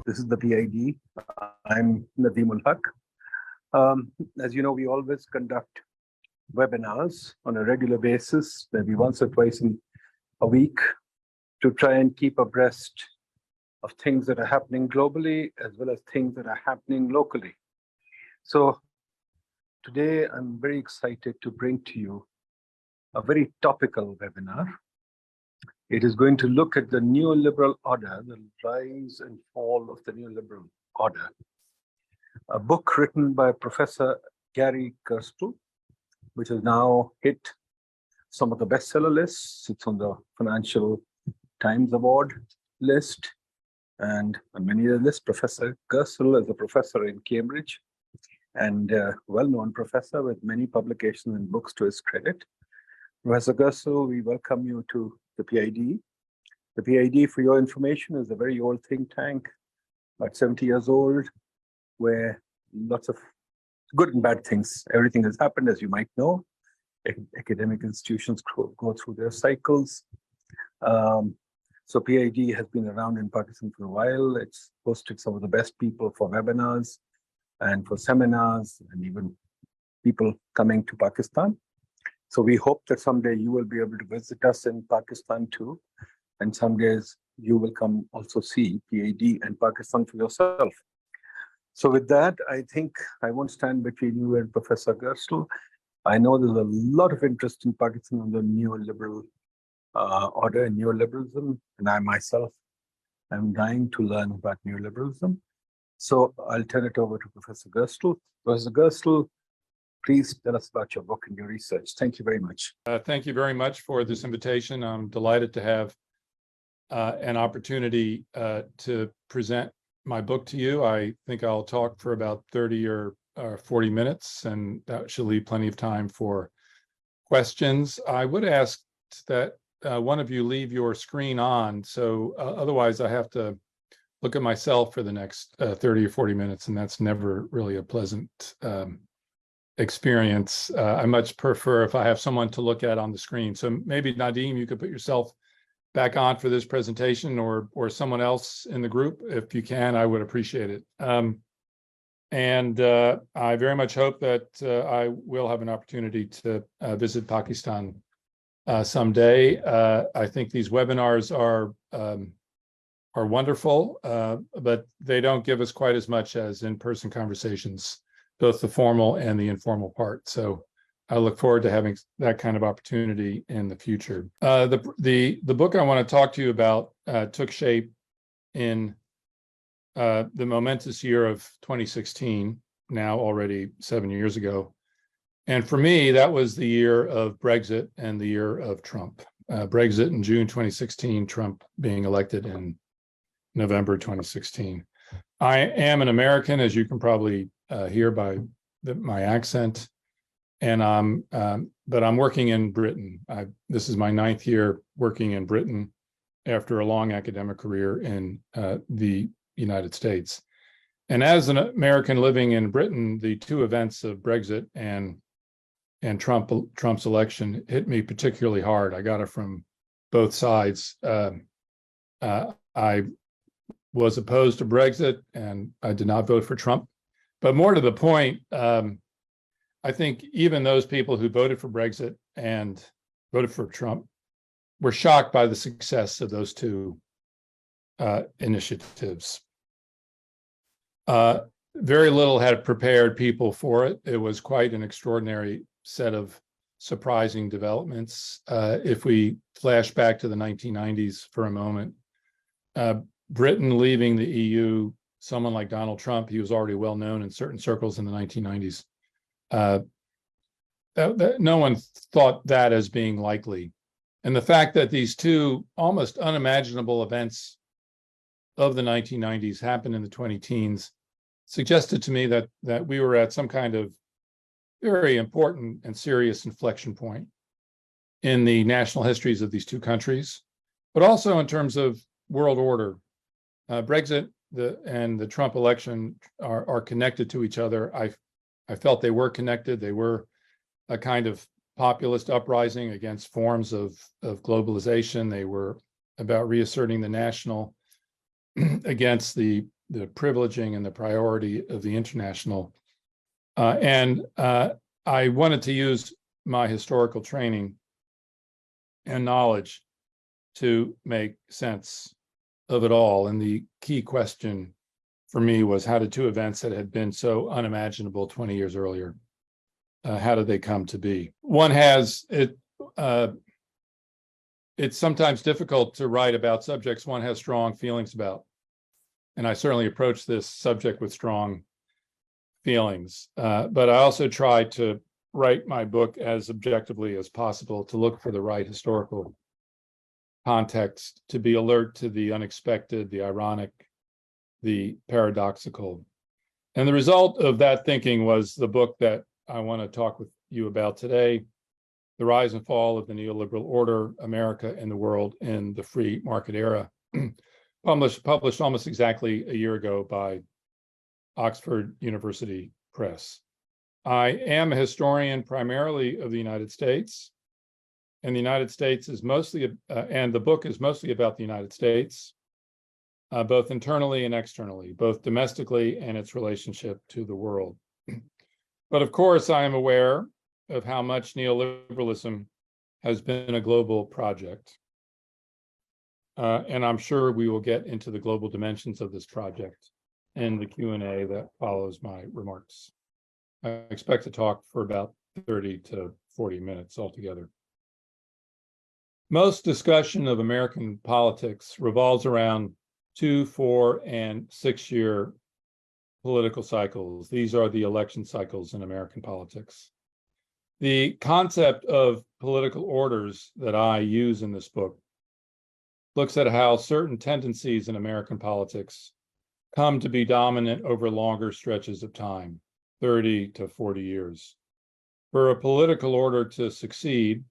This is the PIDE. I'm Nadeem Haque. As you know, we always conduct webinars on a regular basis, maybe once or twice in a week, to try and keep abreast of things that are happening globally as well as things that are happening locally. So today I'm very excited to bring to you a very topical webinar. It is going to look at the neoliberal order, the rise and fall of the neoliberal order. A book written by Professor Gary Gerstle, which has now hit some of the bestseller lists. It's on the Financial Times Award list and on many other lists. Professor Gerstle is a professor in Cambridge and a well-known professor with many publications and books to his credit. Professor Gerstle, we welcome you to the PIDE. The PIDE, for your information, is a very old think tank, about 70 years old, where lots of good and bad things, everything has happened, as you might know. Academic institutions go through their cycles. So PIDE has been around in Pakistan for a while. It's hosted some of the best people for webinars and for seminars and even people coming to Pakistan. So we hope that someday you will be able to visit us in Pakistan too. And some days you will come also see PIDE and Pakistan for yourself. So with that, I think I won't stand between you and Professor Gerstle. I know there's a lot of interest in Pakistan on the neoliberal order and neoliberalism. And I myself am dying to learn about neoliberalism. So I'll turn it over to Professor Gerstle. Professor Gerstle, please tell us about your book and your research. Thank you very much. Thank you very much for this invitation. I'm delighted to have an opportunity to present my book to you. I think I'll talk for about 30 or 40 minutes, and that should leave plenty of time for questions. I would ask that one of you leave your screen on, so otherwise I have to look at myself for the next 30 or 40 minutes, and that's never really a pleasant experience. I much prefer if I have someone to look at on the screen. So maybe Nadeem, you could put yourself back on for this presentation, or someone else in the group, if you can, I would appreciate it. And I very much hope that I will have an opportunity to visit Pakistan someday. I think these webinars are wonderful, but they don't give us quite as much as in-person conversations, both the formal and the informal part. So I look forward to having that kind of opportunity in the future. The book I want to talk to you about took shape in the momentous year of 2016, now already 7 years ago. And for me, that was the year of Brexit and the year of Trump. Brexit in June 2016, Trump being elected in November 2016. I am an American, as you can probably hear by my accent, and but I'm working in Britain. This is my 9th year working in Britain after a long academic career in the United States. And as an American living in Britain, the two events of Brexit and Trump's election hit me particularly hard. I got it from both sides. I was opposed to Brexit, and I did not vote for Trump. But more to the point, I think even those people who voted for Brexit and voted for Trump were shocked by the success of those two initiatives. Very little had prepared people for it. It was quite an extraordinary set of surprising developments. If we flash back to the 1990s for a moment, Britain leaving the EU, someone like Donald Trump, he was already well known in certain circles in the 1990s. No one thought that as being likely. And the fact that these two almost unimaginable events of the 1990s happened in the 20-teens suggested to me that we were at some kind of very important and serious inflection point in the national histories of these two countries, but also in terms of world order. Brexit and the Trump election are connected to each other. I felt they were connected. They were a kind of populist uprising against forms of globalization. They were about reasserting the national against the privileging and the priority of the international. I wanted to use my historical training and knowledge to make sense of it all. And the key question for me was, how did two events that had been so unimaginable 20 years earlier, how did they come to be? One has it. It's sometimes difficult to write about subjects one has strong feelings about. And I certainly approach this subject with strong feelings. But I also try to write my book as objectively as possible, to look for the right historical context, to be alert to the unexpected, the ironic, the paradoxical. And the result of that thinking was the book that I want to talk with you about today, The Rise and Fall of the Neoliberal Order, America and the World in the Free Market Era, published almost exactly a year ago by Oxford University Press. I am a historian primarily of the United States, and the United States is mostly, and the book is mostly about the United States, both internally and externally, both domestically and its relationship to the world. But of course, I am aware of how much neoliberalism has been a global project. And I'm sure we will get into the global dimensions of this project in the Q&A that follows my remarks. I expect to talk for about 30 to 40 minutes altogether. Most discussion of American politics revolves around 2, 4, and 6-year political cycles. These are the election cycles in American politics. The concept of political orders that I use in this book looks at how certain tendencies in American politics come to be dominant over longer stretches of time, 30 to 40 years. For a political order to succeed,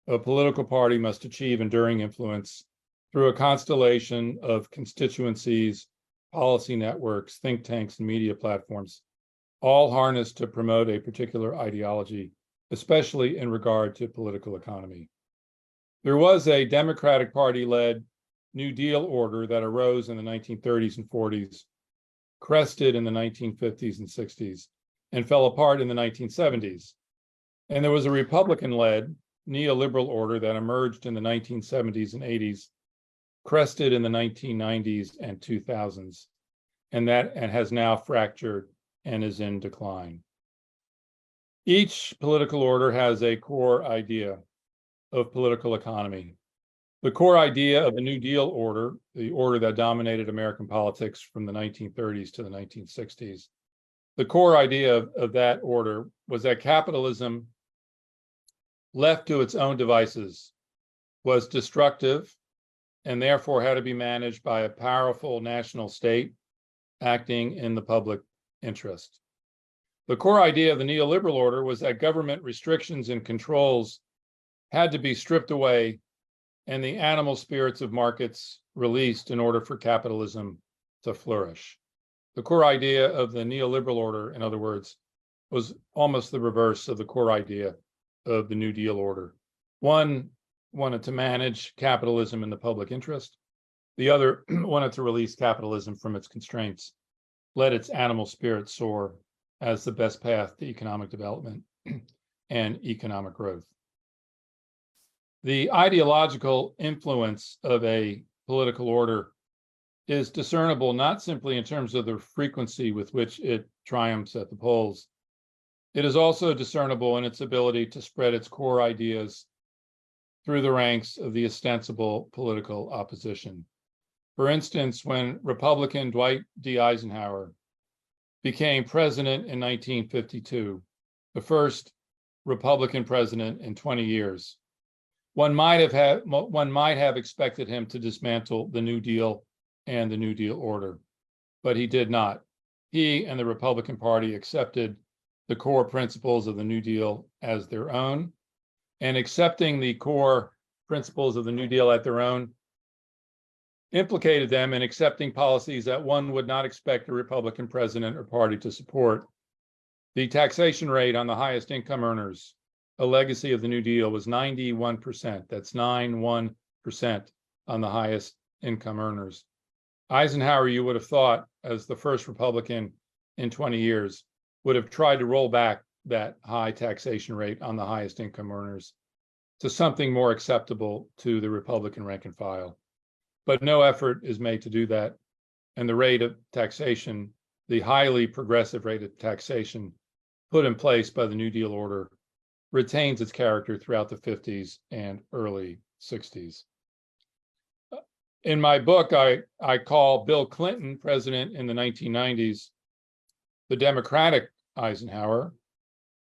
a political party must achieve enduring influence through a constellation of constituencies, policy networks, think tanks, and media platforms, all harnessed to promote a particular ideology, especially in regard to political economy. There was a Democratic Party-led New Deal order that arose in the 1930s and 40s, crested in the 1950s and 60s, and fell apart in the 1970s. And there was a Republican-led neoliberal order that emerged in the 1970s and 80s, crested in the 1990s and 2000s, and has now fractured and is in decline. Each political order has a core idea of political economy. The core idea of the New Deal order, the order that dominated American politics from the 1930s to the 1960s, the core idea of that order was that capitalism, left to its own devices, was destructive and therefore had to be managed by a powerful national state acting in the public interest. The core idea of the neoliberal order was that government restrictions and controls had to be stripped away and the animal spirits of markets released in order for capitalism to flourish. The core idea of the neoliberal order, in other words, was almost the reverse of the core idea of the New Deal order. One wanted to manage capitalism in the public interest. The other wanted to release capitalism from its constraints, let its animal spirit soar as the best path to economic development and economic growth. The ideological influence of a political order is discernible not simply in terms of the frequency with which it triumphs at the polls. It is also discernible in its ability to spread its core ideas through the ranks of the ostensible political opposition. For instance, when Republican Dwight D. Eisenhower became president in 1952, the first Republican president in 20 years, one might have expected him to dismantle the New Deal and the New Deal order, but he did not. He and the Republican Party accepted the core principles of the New Deal as their own, and accepting the core principles of the New Deal at their own implicated them in accepting policies that one would not expect a Republican president or party to support. The taxation rate on the highest income earners, a legacy of the New Deal, was 91%. That's 91% on the highest income earners. Eisenhower, you would have thought, as the first Republican in 20 years, would have tried to roll back that high taxation rate on the highest income earners to something more acceptable to the Republican rank and file. But no effort is made to do that. And the rate of taxation, the highly progressive rate of taxation put in place by the New Deal order, retains its character throughout the 50s and early 60s. In my book, I call Bill Clinton, president in the 1990s, the Democratic Eisenhower.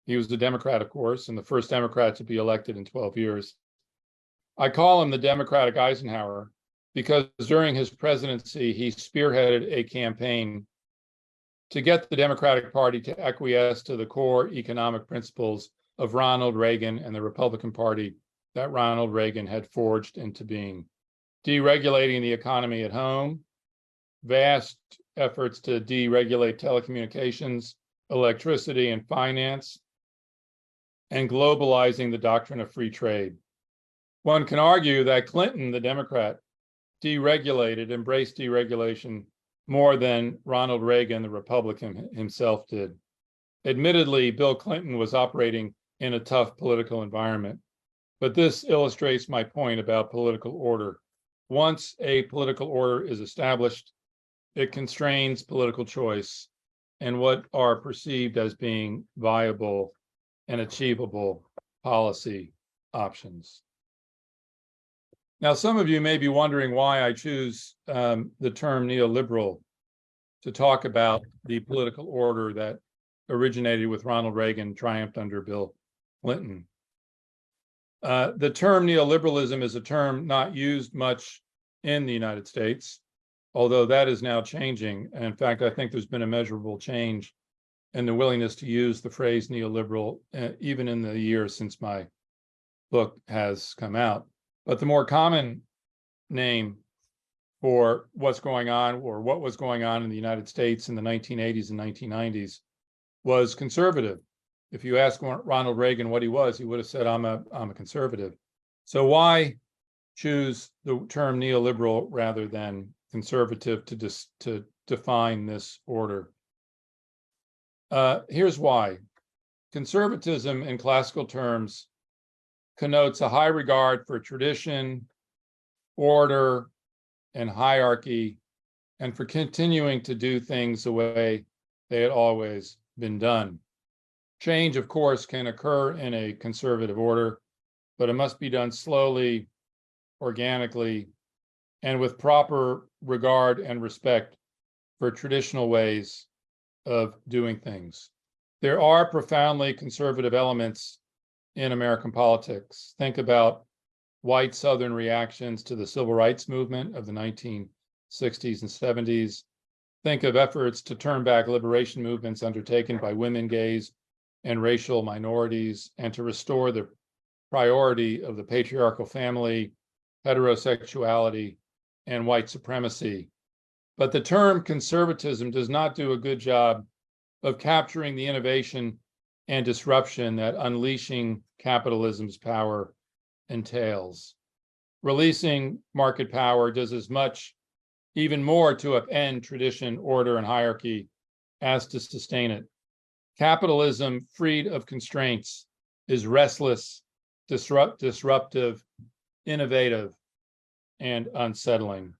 He was a Democrat, of course, and the first Democrat to be elected in 12 years. I call him the Democratic Eisenhower because during his presidency, he spearheaded a campaign to get the Democratic Party to acquiesce to the core economic principles of Ronald Reagan and the Republican Party that Ronald Reagan had forged into being. Deregulating the economy at home, vast efforts to deregulate telecommunications, electricity, and finance, and globalizing the doctrine of free trade. One can argue that Clinton, the Democrat, embraced deregulation more than Ronald Reagan, the Republican, himself did. Admittedly, Bill Clinton was operating in a tough political environment, but this illustrates my point about political order. Once a political order is established, it constrains political choice and what are perceived as being viable and achievable policy options. Now, some of you may be wondering why I choose the term neoliberal to talk about the political order that originated with Ronald Reagan, triumphed under Bill Clinton. The term neoliberalism is a term not used much in the United States, although that is now changing. And in fact, I think there's been a measurable change in the willingness to use the phrase neoliberal, even in the years since my book has come out. But the more common name for what's going on, or what was going on in the United States in the 1980s and 1990s, was conservative. If you ask Ronald Reagan what he was, he would have said, I'm a conservative. So why choose the term neoliberal rather than conservative to define this order? Here's why. Conservatism in classical terms connotes a high regard for tradition, order, and hierarchy, and for continuing to do things the way they had always been done. Change, of course, can occur in a conservative order, but it must be done slowly, organically, and with proper regard and respect for traditional ways of doing things. There are profoundly conservative elements in American politics. Think about white Southern reactions to the civil rights movement of the 1960s and 70s. Think of efforts to turn back liberation movements undertaken by women, gays, and racial minorities, and to restore the priority of the patriarchal family, heterosexuality, and white supremacy. But the term conservatism does not do a good job of capturing the innovation and disruption that unleashing capitalism's power entails. Releasing market power does as much, even more, to upend tradition, order, and hierarchy as to sustain it. Capitalism, freed of constraints, is restless, disruptive, innovative, and unsettling.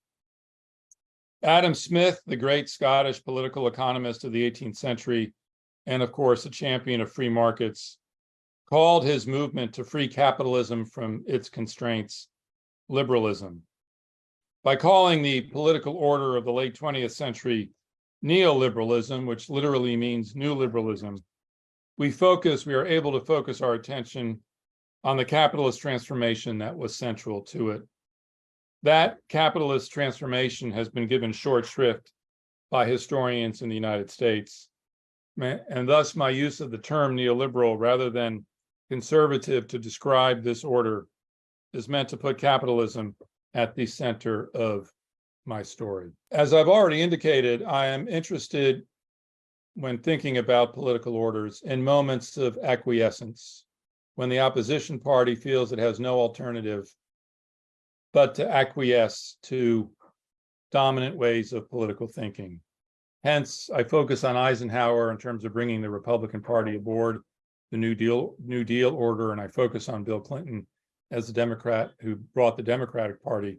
Adam Smith, the great Scottish political economist of the 18th century, and of course a champion of free markets, called his movement to free capitalism from its constraints liberalism. By calling the political order of the late 20th century neoliberalism, which literally means new liberalism, we are able to focus our attention on the capitalist transformation that was central to it. That capitalist transformation has been given short shrift by historians in the United States. And thus my use of the term neoliberal rather than conservative to describe this order is meant to put capitalism at the center of my story. As I've already indicated, I am interested, when thinking about political orders, in moments of acquiescence, when the opposition party feels it has no alternative but to acquiesce to dominant ways of political thinking. Hence, I focus on Eisenhower in terms of bringing the Republican Party aboard the New Deal order, and I focus on Bill Clinton as a Democrat who brought the Democratic Party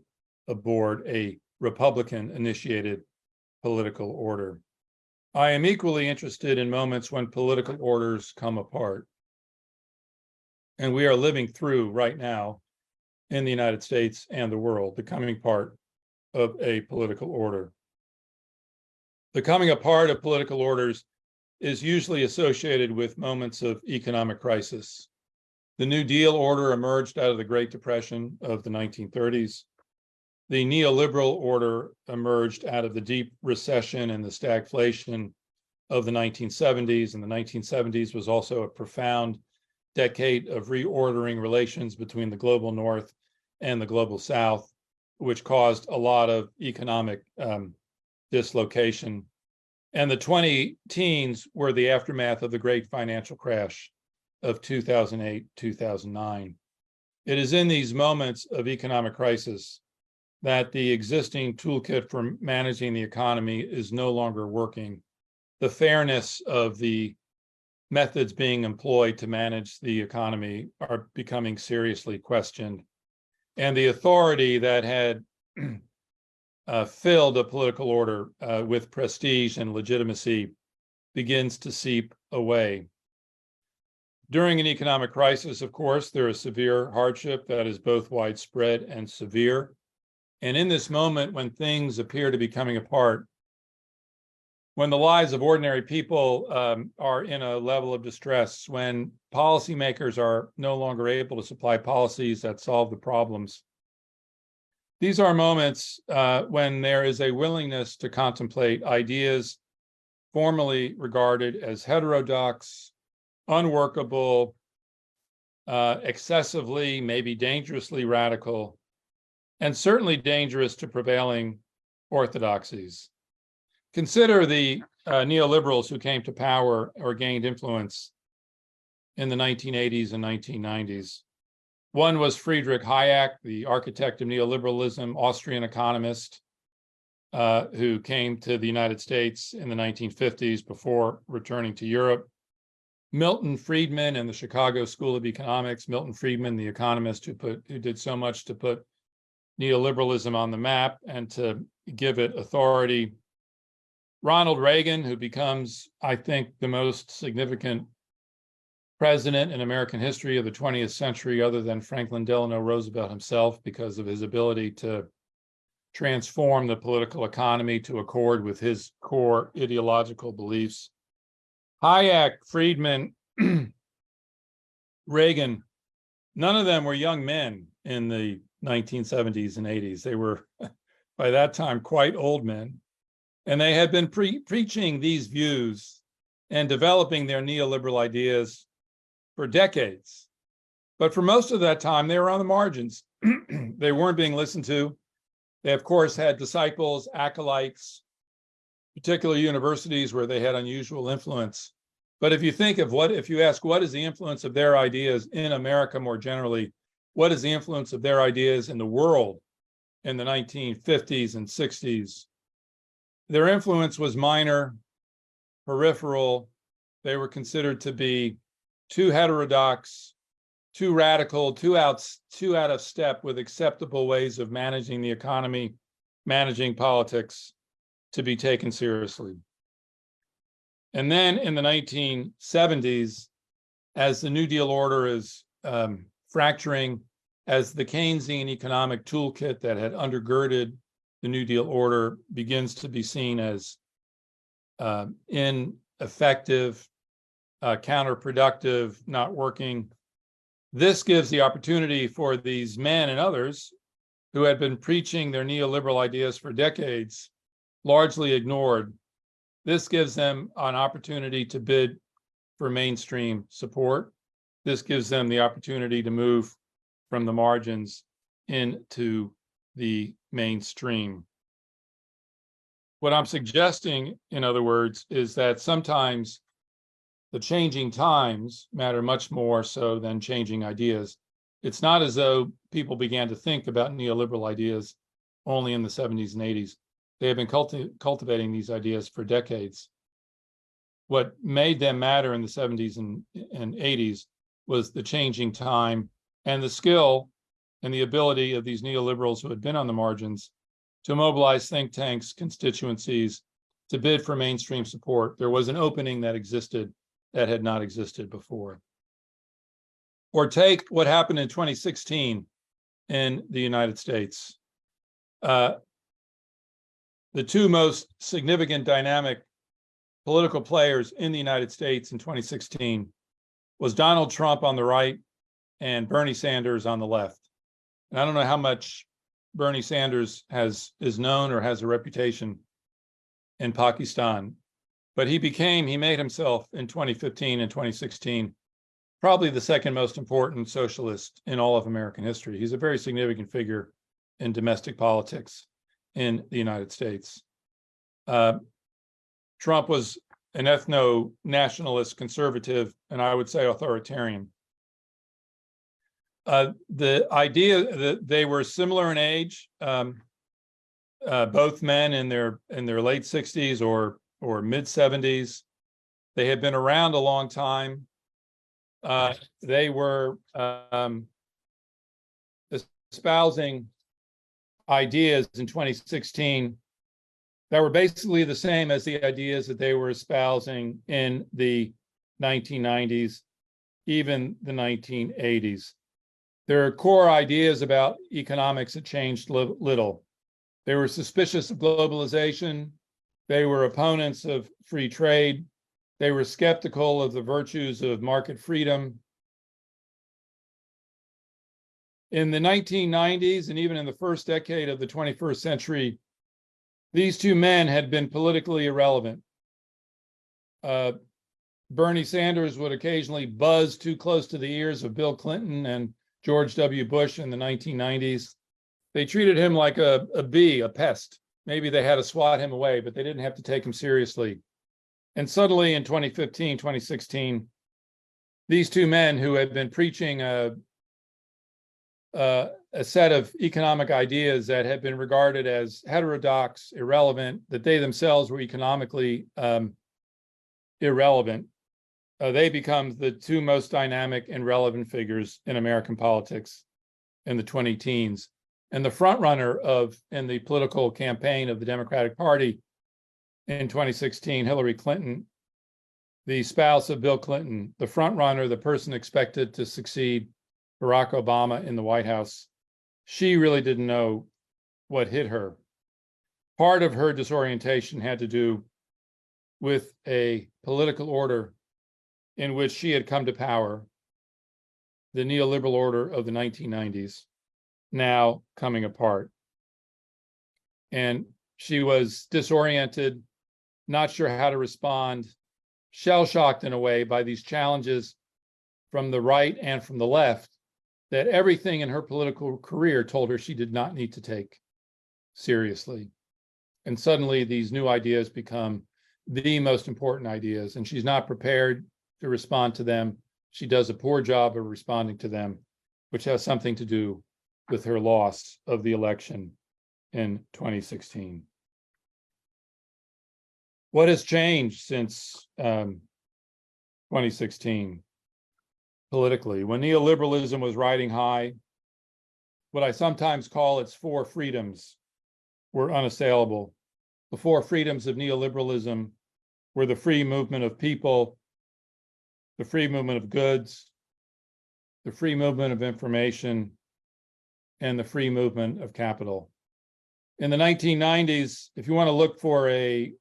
aboard a Republican-initiated political order. I am equally interested in moments when political orders come apart. And we are living through right now in the United States and the world, the coming part of a political order. The coming apart of political orders is usually associated with moments of economic crisis. The New Deal order emerged out of the Great Depression of the 1930s. The neoliberal order emerged out of the deep recession and the stagflation of the 1970s. And the 1970s was also a profound decade of reordering relations between the global North and the global South, which caused a lot of economic dislocation. And the 2010s were the aftermath of the great financial crash of 2008, 2009. It is in these moments of economic crisis that the existing toolkit for managing the economy is no longer working. The fairness of the methods being employed to manage the economy are becoming seriously questioned. And the authority that had filled a political order with prestige and legitimacy begins to seep away. During an economic crisis, of course, there is severe hardship that is both widespread and severe. And in this moment, when things appear to be coming apart, when the lives of ordinary people are in a level of distress, when policymakers are no longer able to supply policies that solve the problems, these are moments when there is a willingness to contemplate ideas formerly regarded as heterodox, unworkable, excessively, maybe dangerously radical, and certainly dangerous to prevailing orthodoxies. Consider the neoliberals who came to power or gained influence in the 1980s and 1990s. One was Friedrich Hayek, the architect of neoliberalism, Austrian economist, who came to the United States in the 1950s before returning to Europe. Milton Friedman and the Chicago School of Economics. Milton Friedman, the economist who did so much to put neoliberalism on the map and to give it authority. Ronald Reagan, who becomes, I think, the most significant president in American history of the 20th century, other than Franklin Delano Roosevelt himself, because of his ability to transform the political economy to accord with his core ideological beliefs. Hayek, Friedman, Reagan, none of them were young men in the 1970s and 80s. They were, by that time, quite old men. And they had been preaching these views and developing their neoliberal ideas for decades. But for most of that time, they were on the margins. They weren't being listened to. They, of course, had disciples, acolytes, particular universities where they had unusual influence. But if you think of if you ask what is the influence of their ideas in America more generally, what is the influence of their ideas in the world in the 1950s and 60s? Their influence was minor, peripheral. They were considered to be too heterodox, too radical, too out of step with acceptable ways of managing the economy, managing politics, to be taken seriously. And then in the 1970s, as the New Deal order is fracturing, as the Keynesian economic toolkit that had undergirded the New Deal order begins to be seen as ineffective, counterproductive, not working, this gives the opportunity for these men and others who had been preaching their neoliberal ideas for decades, largely ignored. This gives them an opportunity to bid for mainstream support. This gives them the opportunity to move from the margins into the mainstream. What I'm suggesting, in other words, is that sometimes the changing times matter much more so than changing ideas. It's not as though people began to think about neoliberal ideas only in the 70s and 80s. They have been cultivating these ideas for decades. What made them matter in the 70s and 80s was the changing time and the skill and the ability of these neoliberals who had been on the margins to mobilize think tanks, constituencies, to bid for mainstream support. There was an opening that existed that had not existed before. Or take what happened in 2016 in the United States. The two most significant dynamic political players in the United States in 2016 was Donald Trump on the right and Bernie Sanders on the left. And I don't know how much Bernie Sanders is known or has a reputation in Pakistan, but he made himself in 2015 and 2016 probably the second most important socialist in all of American history. He's a very significant figure in domestic politics in the United States. Trump was an ethno-nationalist conservative, and I would say authoritarian. The idea that they were similar in age, both men in their late 60s or mid 70s. They had been around a long time. They were espousing ideas in 2016 that were basically the same as the ideas that they were espousing in the 1990s, even the 1980s. Their core ideas about economics had changed little. They were suspicious of globalization. They were opponents of free trade. They were skeptical of the virtues of market freedom. In the 1990s and even in the first decade of the 21st century, these two men had been politically irrelevant. Bernie Sanders would occasionally buzz too close to the ears of Bill Clinton and George W. Bush in the 1990s. They treated him like a bee, a pest. Maybe they had to swat him away, but they didn't have to take him seriously. And suddenly in 2015, 2016, these two men who had been preaching a set of economic ideas that had been regarded as heterodox, irrelevant, that they themselves were economically irrelevant, they become the two most dynamic and relevant figures in American politics in the 20-teens. And the front runner in the political campaign of the Democratic Party in 2016, Hillary Clinton, the spouse of Bill Clinton, the front runner, the person expected to succeed Barack Obama in the White House, she really didn't know what hit her. Part of her disorientation had to do with a political order in which she had come to power, the neoliberal order of the 1990s, now coming apart. And she was disoriented, not sure how to respond, shell-shocked in a way by these challenges from the right and from the left that everything in her political career told her she did not need to take seriously. And suddenly these new ideas become the most important ideas, and she's not prepared to respond to them. She does a poor job of responding to them, which has something to do with her loss of the election in 2016. What has changed since 2016 politically? When neoliberalism was riding high, what I sometimes call its four freedoms were unassailable. The four freedoms of neoliberalism were the free movement of people, the free movement of goods, the free movement of information, and the free movement of capital. In the 1990s, if you want to look for a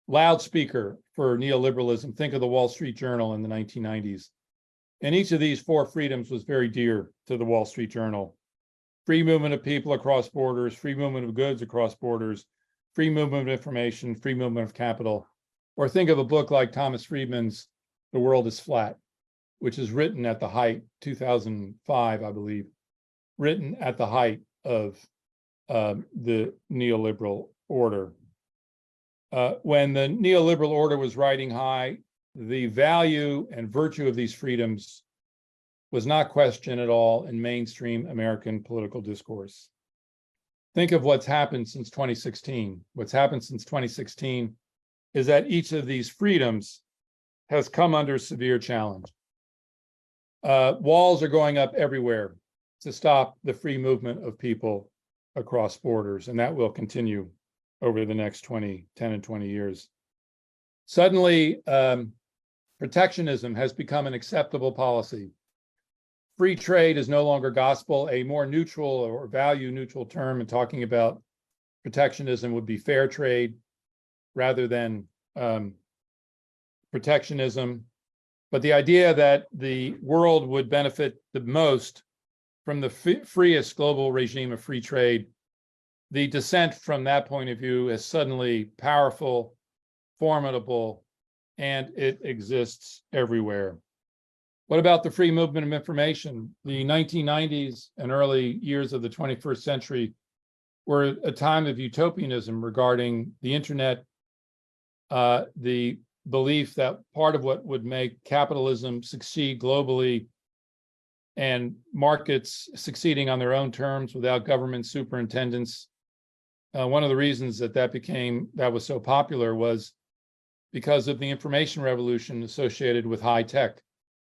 loudspeaker for neoliberalism, think of the Wall Street Journal in the 1990s. And each of these four freedoms was very dear to the Wall Street Journal. Free movement of people across borders, free movement of goods across borders, free movement of information, free movement of capital. Or think of a book like Thomas Friedman's The World is Flat, which is written at the height, 2005, I believe, written at the height of the neoliberal order. When the neoliberal order was riding high, the value and virtue of these freedoms was not questioned at all in mainstream American political discourse. think of what's happened since 2016. What's happened since 2016 is that each of these freedoms has come under severe challenge. Walls are going up everywhere to stop the free movement of people across borders, and that will continue over the next 10 and 20 years. Suddenly, protectionism has become an acceptable policy. Free trade is no longer gospel. A more neutral or value neutral term in talking about protectionism would be fair trade rather than protectionism. But the idea that the world would benefit the most from the freest global regime of free trade, the dissent from that point of view is suddenly powerful, formidable, and it exists everywhere. What about the free movement of information? The 1990s and early years of the 21st century were a time of utopianism regarding the internet, the belief that part of what would make capitalism succeed globally and markets succeeding on their own terms without government superintendence. One of the reasons that was so popular was because of the information revolution associated with high tech.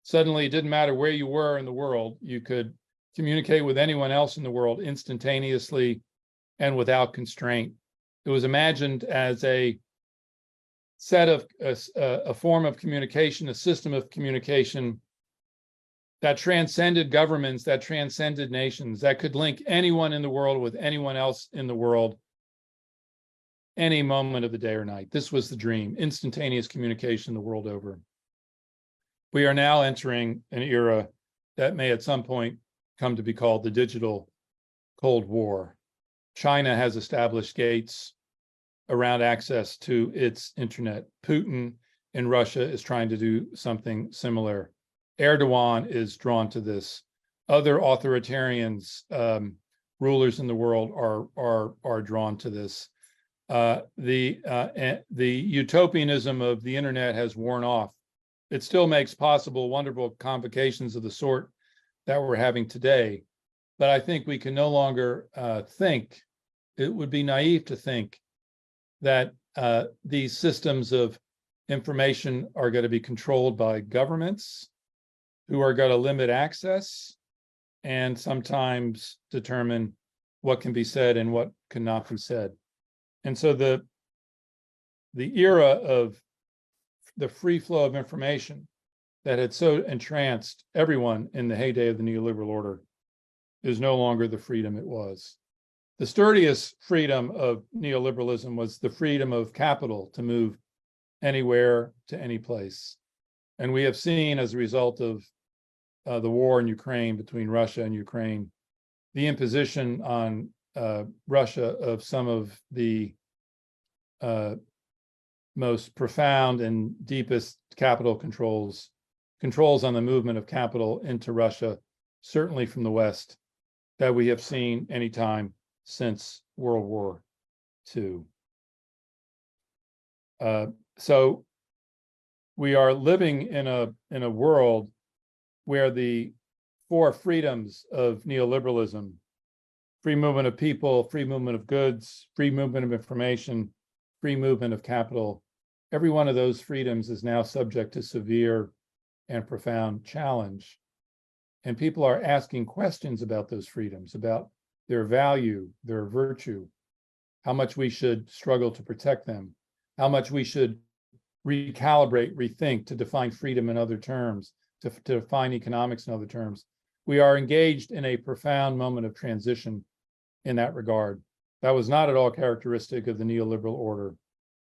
Suddenly, it didn't matter where you were in the world, you could communicate with anyone else in the world instantaneously and without constraint. It was imagined as a form of communication, a system of communication that transcended governments, that transcended nations, that could link anyone in the world with anyone else in the world, any moment of the day or night. This was the dream, instantaneous communication the world over. We are now entering an era that may at some point come to be called the digital Cold War. China has established gates around access to its internet. Putin in Russia is trying to do something similar. Erdogan is drawn to this. Other authoritarians, rulers in the world are drawn to this. The utopianism of the internet has worn off. It still makes possible wonderful convocations of the sort that we're having today, but I think we can no longer think, it would be naive to think that these systems of information are going to be controlled by governments who are going to limit access and sometimes determine what can be said and what cannot be said. And so the era of the free flow of information that had so entranced everyone in the heyday of the neoliberal order is no longer the freedom it was. The sturdiest freedom of neoliberalism was the freedom of capital to move anywhere to any place. And we have seen, as a result of the war in Ukraine, between Russia and Ukraine, the imposition on Russia of some of the most profound and deepest capital controls on the movement of capital into Russia, certainly from the West, that we have seen any time since World War II. So we are living in a world where the four freedoms of neoliberalism, free movement of people, free movement of goods, free movement of information, free movement of capital, every one of those freedoms is now subject to severe and profound challenge. And people are asking questions about those freedoms, about their value, their virtue, how much we should struggle to protect them, how much we should recalibrate, rethink to define freedom in other terms, to define economics in other terms. We are engaged in a profound moment of transition in that regard. That was not at all characteristic of the neoliberal order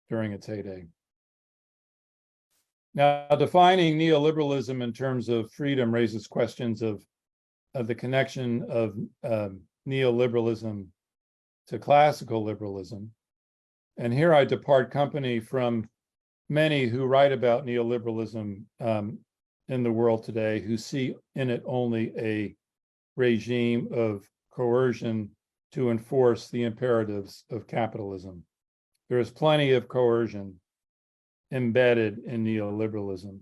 during its heyday. Now, defining neoliberalism in terms of freedom raises questions of the connection of neoliberalism to classical liberalism. And here I depart company from many who write about neoliberalism in the world today, who see in it only a regime of coercion to enforce the imperatives of capitalism. There is plenty of coercion embedded in neoliberalism.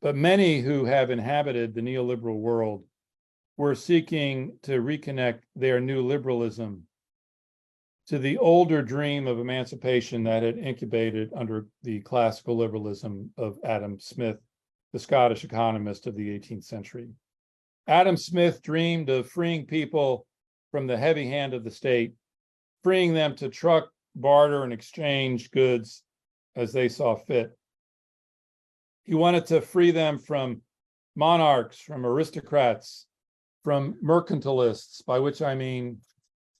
But many who have inhabited the neoliberal world were seeking to reconnect their new liberalism to the older dream of emancipation that had incubated under the classical liberalism of Adam Smith, the Scottish economist of the 18th century. Adam Smith dreamed of freeing people from the heavy hand of the state, freeing them to truck, barter, and exchange goods as they saw fit. He wanted to free them from monarchs, from aristocrats, from mercantilists, by which I mean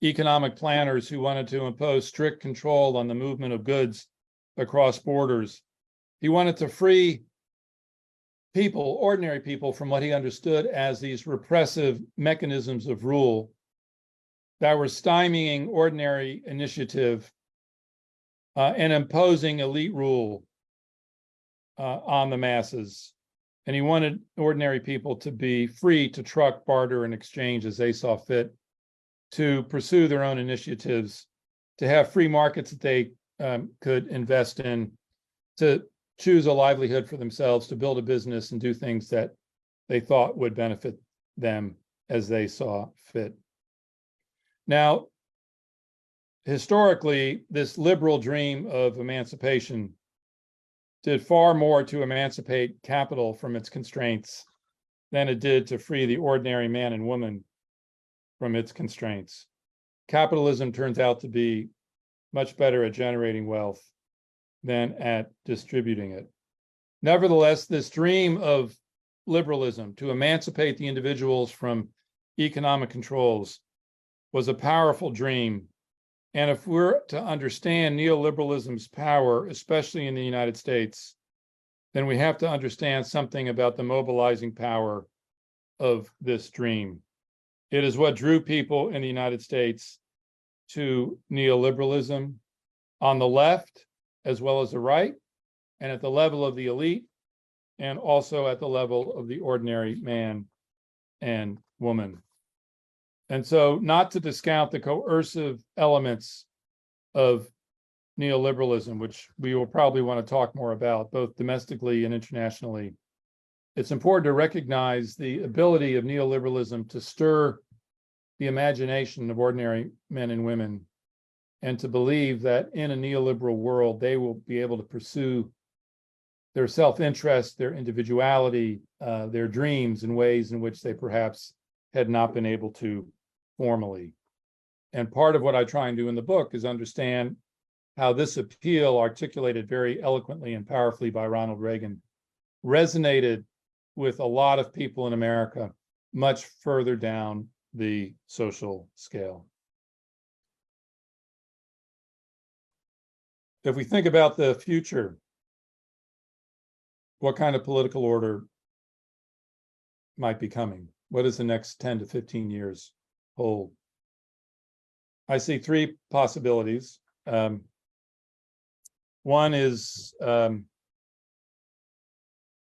economic planners who wanted to impose strict control on the movement of goods across borders. He wanted to free people, ordinary people, from what he understood as these repressive mechanisms of rule that were stymieing ordinary initiative and imposing elite rule on the masses. And he wanted ordinary people to be free to truck, barter, and exchange as they saw fit, to pursue their own initiatives, to have free markets that they could invest in, to choose a livelihood for themselves, to build a business and do things that they thought would benefit them as they saw fit. Now, historically, this liberal dream of emancipation did far more to emancipate capital from its constraints than it did to free the ordinary man and woman from its constraints. Capitalism turns out to be much better at generating wealth than at distributing it. Nevertheless, this dream of liberalism to emancipate the individuals from economic controls was a powerful dream. And if we're to understand neoliberalism's power, especially in the United States, then we have to understand something about the mobilizing power of this dream. It is what drew people in the United States to neoliberalism on the left as well as the right, and at the level of the elite, and also at the level of the ordinary man and woman. And so, not to discount the coercive elements of neoliberalism, which we will probably want to talk more about, both domestically and internationally, it's important to recognize the ability of neoliberalism to stir the imagination of ordinary men and women, and to believe that in a neoliberal world, they will be able to pursue their self-interest, their individuality, their dreams in ways in which they perhaps had not been able to formally. And part of what I try and do in the book is understand how this appeal, articulated very eloquently and powerfully by Ronald Reagan, resonated with a lot of people in America much further down the social scale. If we think about the future, what kind of political order might be coming? What does the next 10 to 15 years hold? I see three possibilities. One is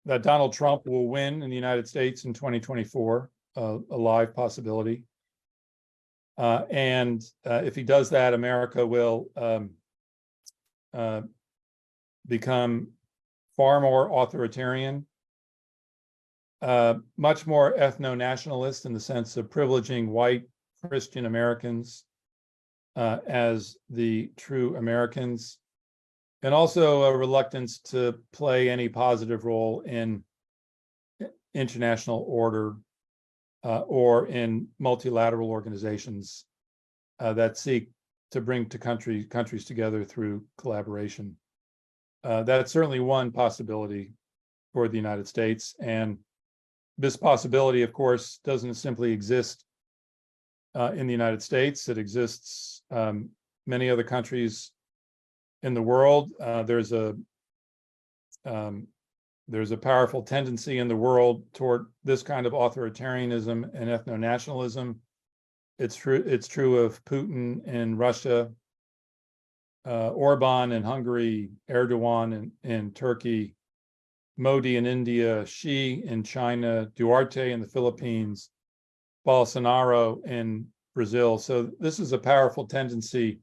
that Donald Trump will win in the United States in 2024, a live possibility. And if he does that, America will become far more authoritarian, much more ethno-nationalist in the sense of privileging white Christian Americans as the true Americans, and also a reluctance to play any positive role in international order or in multilateral organizations that seek to bring countries together through collaboration. That's certainly one possibility for the United States. And this possibility, of course, doesn't simply exist in the United States. It exists many other countries in the world. There's a powerful tendency in the world toward this kind of authoritarianism and ethno-nationalism. It's true of Putin in Russia, Orban in Hungary, Erdogan in Turkey, Modi in India, Xi in China, Duarte in the Philippines, Bolsonaro in Brazil. So this is a powerful tendency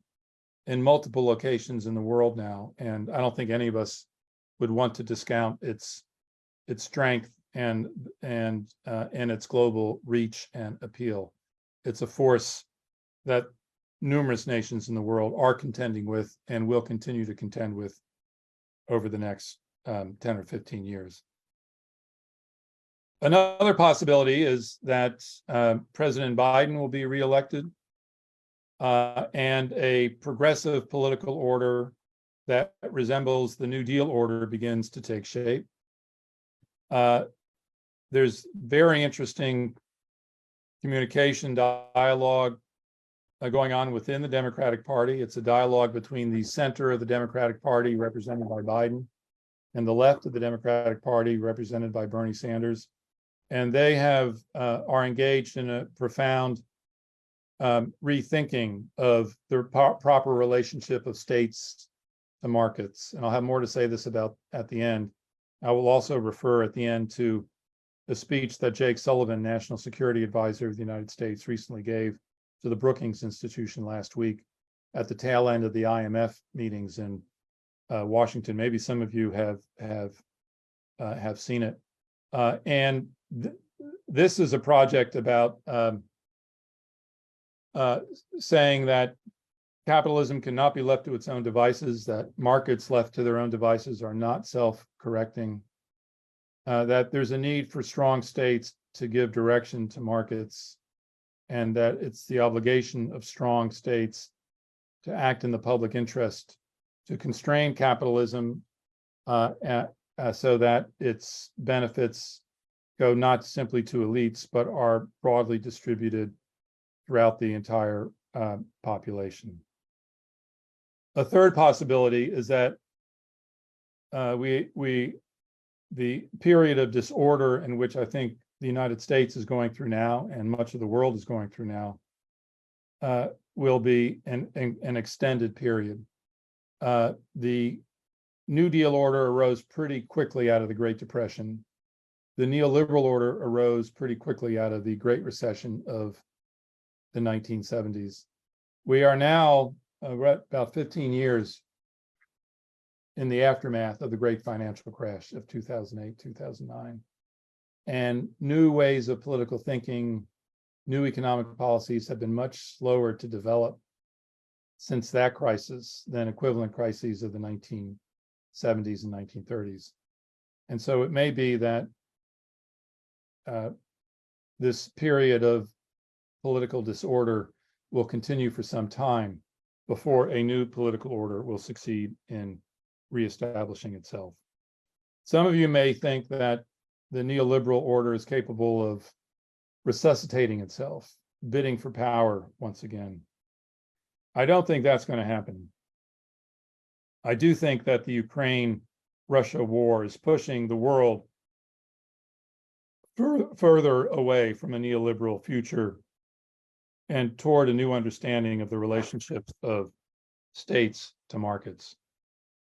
in multiple locations in the world now, and I don't think any of us would want to discount its strength and its global reach and appeal. It's a force that numerous nations in the world are contending with and will continue to contend with over the next 10 or 15 years. Another possibility is that President Biden will be reelected and a progressive political order that resembles the New Deal order begins to take shape. There's very interesting communication dialogue going on within the Democratic Party. It's a dialogue between the center of the Democratic Party, represented by Biden, and the left of the Democratic Party, represented by Bernie Sanders. And they are engaged in a profound rethinking of the proper relationship of states to markets. And I'll have more to say this about at the end. I will also refer at the end to the speech that Jake Sullivan, National Security Advisor of the United States, recently gave to the Brookings Institution last week at the tail end of the IMF meetings in Washington. Maybe some of you have seen it. This is a project about saying that capitalism cannot be left to its own devices, that markets left to their own devices are not self-correcting, that there's a need for strong states to give direction to markets, and that it's the obligation of strong states to act in the public interest, to constrain capitalism so that its benefits go not simply to elites, but are broadly distributed throughout the entire population. A third possibility is that the period of disorder in which I think the United States is going through now, and much of the world is going through now, will be an extended period. The New Deal order arose pretty quickly out of the Great Depression. The neoliberal order arose pretty quickly out of the Great Recession of the 1970s. We are now about 15 years in the aftermath of the great financial crash of 2008, 2009. And new ways of political thinking, new economic policies have been much slower to develop since that crisis than equivalent crises of the 1970s and 1930s. And so it may be that this period of political disorder will continue for some time before a new political order will succeed in reestablishing itself. Some of you may think that the neoliberal order is capable of resuscitating itself, bidding for power once again. I don't think that's going to happen. I do think that the Ukraine-Russia war is pushing the world further away from a neoliberal future and toward a new understanding of the relationships of states to markets.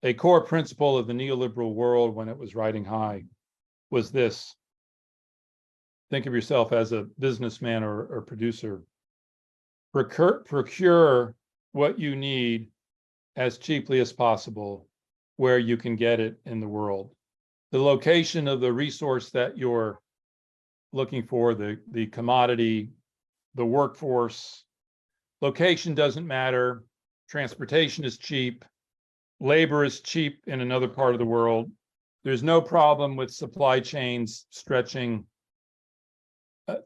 A core principle of the neoliberal world when it was riding high was this: think of yourself as a businessman or producer. Procure what you need as cheaply as possible where you can get it in the world. The location of the resource that you're looking for, the commodity, the workforce, location doesn't matter. Transportation is cheap. Labor is cheap in another part of the world. There's no problem with supply chains stretching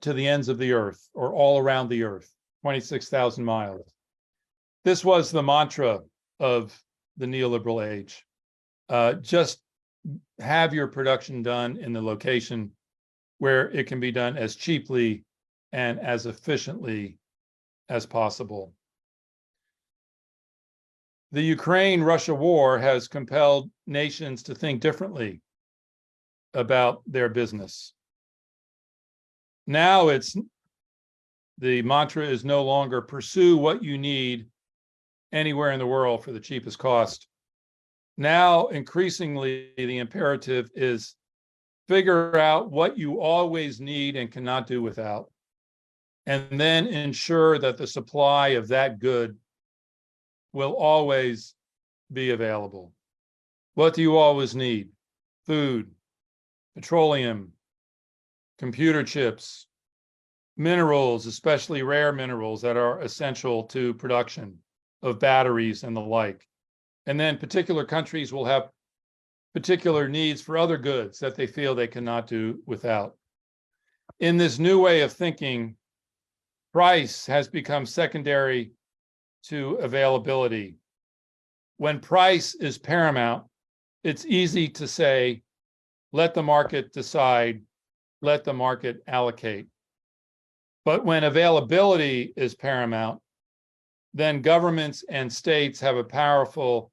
to the ends of the earth or all around the earth, 26,000 miles. This was the mantra of the neoliberal age. Just have your production done in the location where it can be done as cheaply and as efficiently as possible. The Ukraine-Russia war has compelled nations to think differently about their business. Now the mantra is no longer pursue what you need anywhere in the world for the cheapest cost. Now, increasingly, the imperative is figure out what you always need and cannot do without, and then ensure that the supply of that good will always be available. What do you always need? Food, petroleum, computer chips, minerals, especially rare minerals that are essential to production of batteries and the like. And then particular countries will have particular needs for other goods that they feel they cannot do without. In this new way of thinking, price has become secondary to availability. When price is paramount, it's easy to say, let the market decide, let the market allocate. But when availability is paramount, then governments and states have a powerful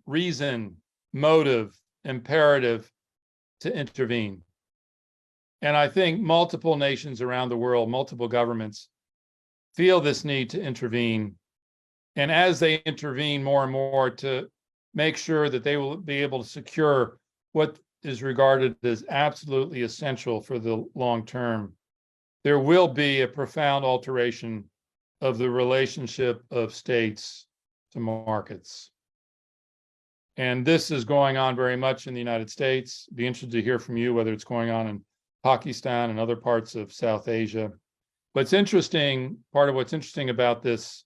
reason, motive, imperative to intervene. And I think multiple nations around the world, multiple governments, feel this need to intervene. And as they intervene more and more to make sure that they will be able to secure what is regarded as absolutely essential for the long term, there will be a profound alteration of the relationship of states to markets. And this is going on very much in the United States. Be interested to hear from you whether it's going on in Pakistan and other parts of South Asia. What's interesting, part of what's interesting about this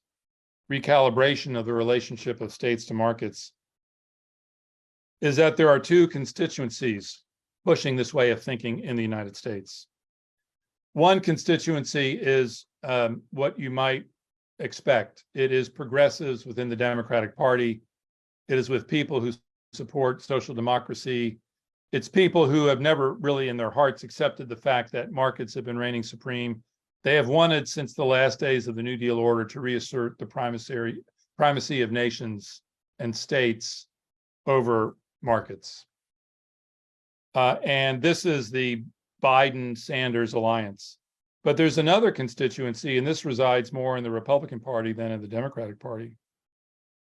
recalibration of the relationship of states to markets is that there are two constituencies pushing this way of thinking in the United States. One constituency is what you might expect. It is progressives within the Democratic Party. It is with people who support social democracy. It's people who have never really in their hearts accepted the fact that markets have been reigning supreme. They have wanted since the last days of the New Deal order to reassert the primacy of nations and states over markets. And this is the Biden-Sanders alliance. But there's another constituency, and this resides more in the Republican Party than in the Democratic Party.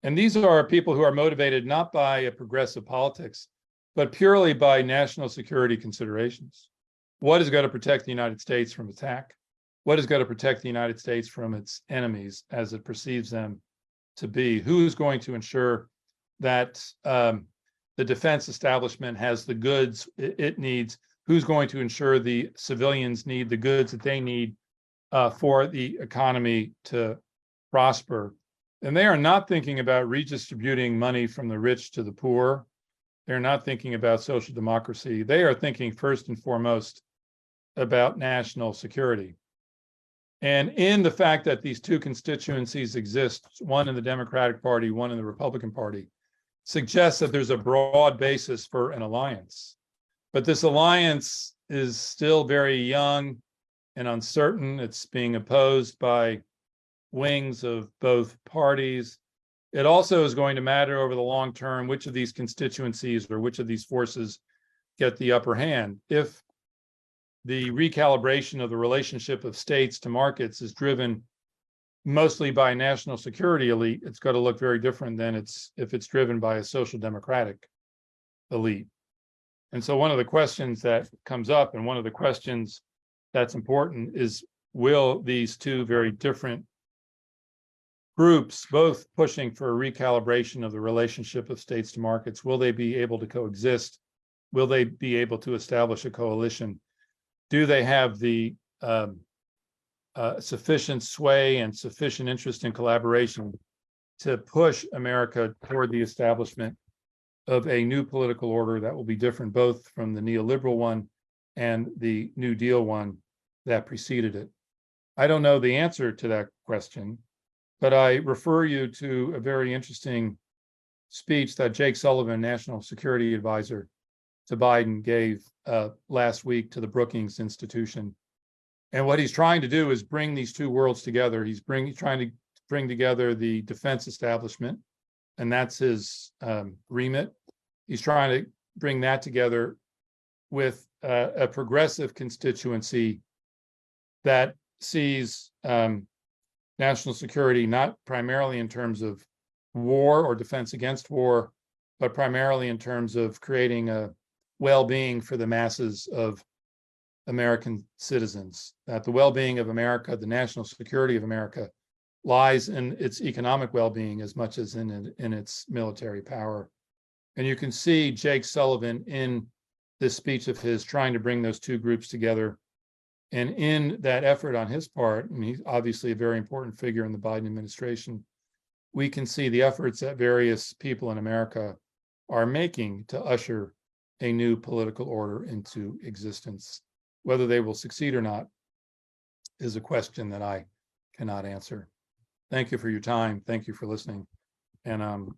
And these are people who are motivated not by a progressive politics, but purely by national security considerations. What is going to protect the United States from attack? What is going to protect the United States from its enemies as it perceives them to be? Who's going to ensure that the defense establishment has the goods it needs? Who's going to ensure the civilians need the goods that they need for the economy to prosper? And they are not thinking about redistributing money from the rich to the poor. They're not thinking about social democracy. They are thinking first and foremost about national security. And in the fact that these two constituencies exist, one in the Democratic Party, one in the Republican Party, suggests that there's a broad basis for an alliance. But this alliance is still very young and uncertain. It's being opposed by wings of both parties. It also is going to matter over the long term which of these constituencies or which of these forces get the upper hand. If the recalibration of the relationship of states to markets is driven mostly by a national security elite, it's going to look very different than if it's driven by a social democratic elite. And so one of the questions that comes up, and one of the questions that's important, is will these two very different groups, both pushing for a recalibration of the relationship of states to markets, will they be able to coexist? Will they be able to establish a coalition? Do they have the sufficient sway and sufficient interest in collaboration to push America toward the establishment of a new political order that will be different both from the neoliberal one and the New Deal one that preceded it? I don't know the answer to that question, but I refer you to a very interesting speech that Jake Sullivan, National Security Advisor to Biden, gave last week to the Brookings Institution. And what he's trying to do is bring these two worlds together. He's trying to bring together the defense establishment, and that's his remit. He's trying to bring that together with a progressive constituency that sees national security not primarily in terms of war or defense against war, but primarily in terms of creating a well-being for the masses of American citizens, that the well-being of America, the national security of America, lies in its economic well-being as much as in its military power. And you can see Jake Sullivan in this speech of his trying to bring those two groups together And in that effort on his part, and he's obviously a very important figure in the Biden administration, we can see the efforts that various people in America are making to usher a new political order into existence. Whether they will succeed or not is a question that I cannot answer. Thank you for your time. Thank you for listening. And I'm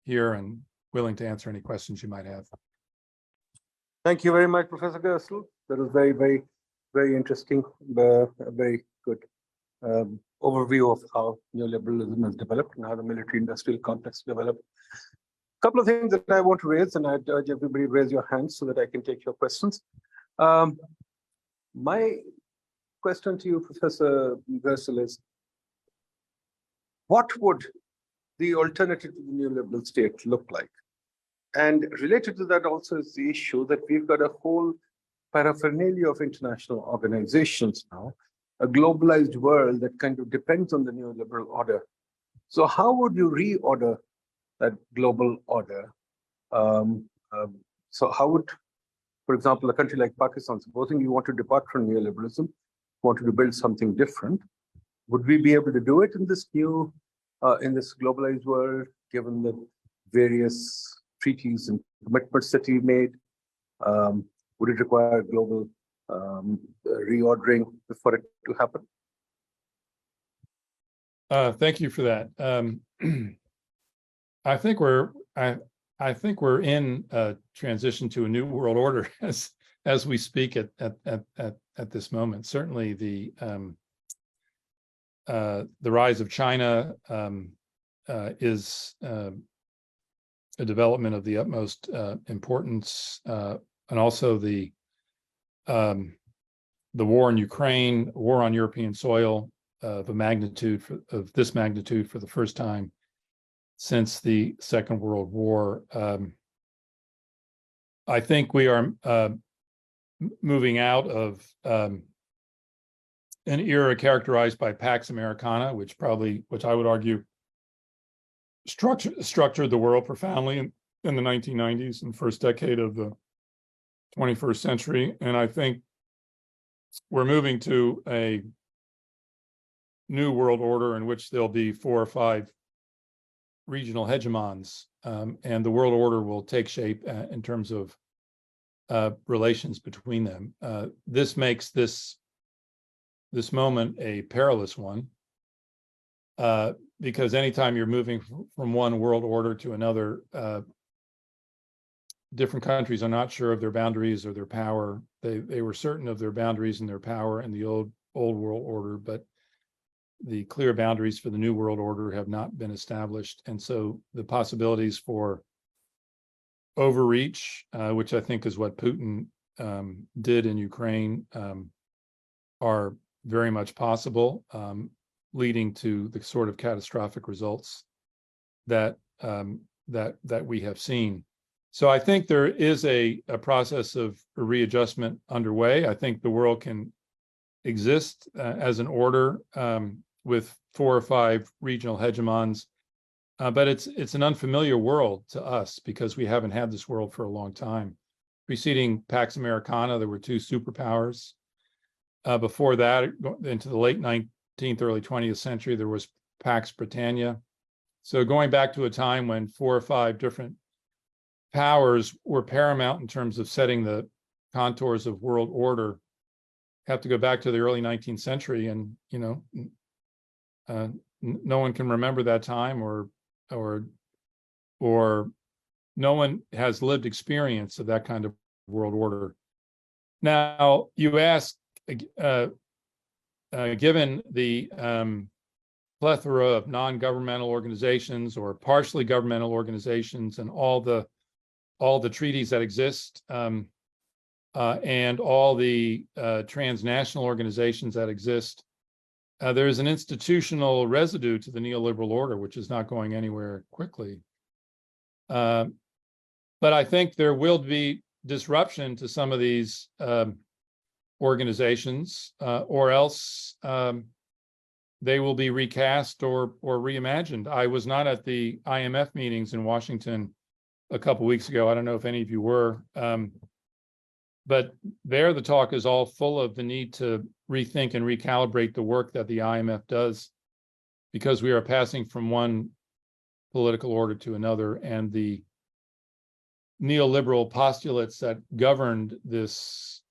here and willing to answer any questions you might have. Thank you very much, Professor Gerstle. That was very interesting, very good overview of how neoliberalism has developed and how the military-industrial complex developed. A couple of things that I want to raise, and I'd urge everybody to raise your hands so that I can take your questions. My question to you, Professor Gerstle, is what would the alternative to the neoliberal state look like? And related to that also is the issue that we've got a whole paraphernalia of international organizations now, a globalized world that kind of depends on the neoliberal order. So how would you reorder that global order? So how would, for example, a country like Pakistan, supposing you want to depart from neoliberalism, wanted to build something different, would we be able to do it in this new, in this globalized world, given the various treaties and commitments that he made? Would it require global reordering for it to happen? Thank you for that. I think we're in a transition to a new world order as we speak at this moment. Certainly, the rise of China is a development of the utmost importance, and also the war in Ukraine, war on European soil of this magnitude for the first time since the Second World War. I think we are moving out of an era characterized by Pax Americana, which I would argue structured the world profoundly in the 1990s and first decade of the 21st century. And I think we're moving to a new world order in which there'll be 4 or 5 regional hegemons, and the world order will take shape in terms of relations between them. This makes this moment a perilous one, because anytime you're moving from one world order to another, different countries are not sure of their boundaries or their power. They were certain of their boundaries and their power in the old world order, but the clear boundaries for the new world order have not been established. And so the possibilities for overreach, which I think is what Putin did in Ukraine, are very much possible, leading to the sort of catastrophic results that we have seen. So I think there is a process of readjustment underway. I think the world can exist as an order with 4 or 5 regional hegemons, but it's an unfamiliar world to us because we haven't had this world for a long time. Preceding Pax Americana, there were 2 superpowers. Before that, into the late 19th, early 20th century, there was Pax Britannia. So going back to a time when 4 or 5 different powers were paramount in terms of setting the contours of world order, have to go back to the early 19th century, and no one can remember that time, or no one has lived experience of that kind of world order. Now, you ask, given the plethora of non-governmental organizations or partially governmental organizations and all the treaties that exist, and all the transnational organizations that exist, there is an institutional residue to the neoliberal order, which is not going anywhere quickly. But I think there will be disruption to some of these organizations, or else they will be recast or reimagined. I was not at the IMF meetings in Washington a couple of weeks ago. I don't know if any of you were. But there, the talk is all full of the need to rethink and recalibrate the work that the IMF does, because we are passing from one political order to another, and the neoliberal postulates that governed this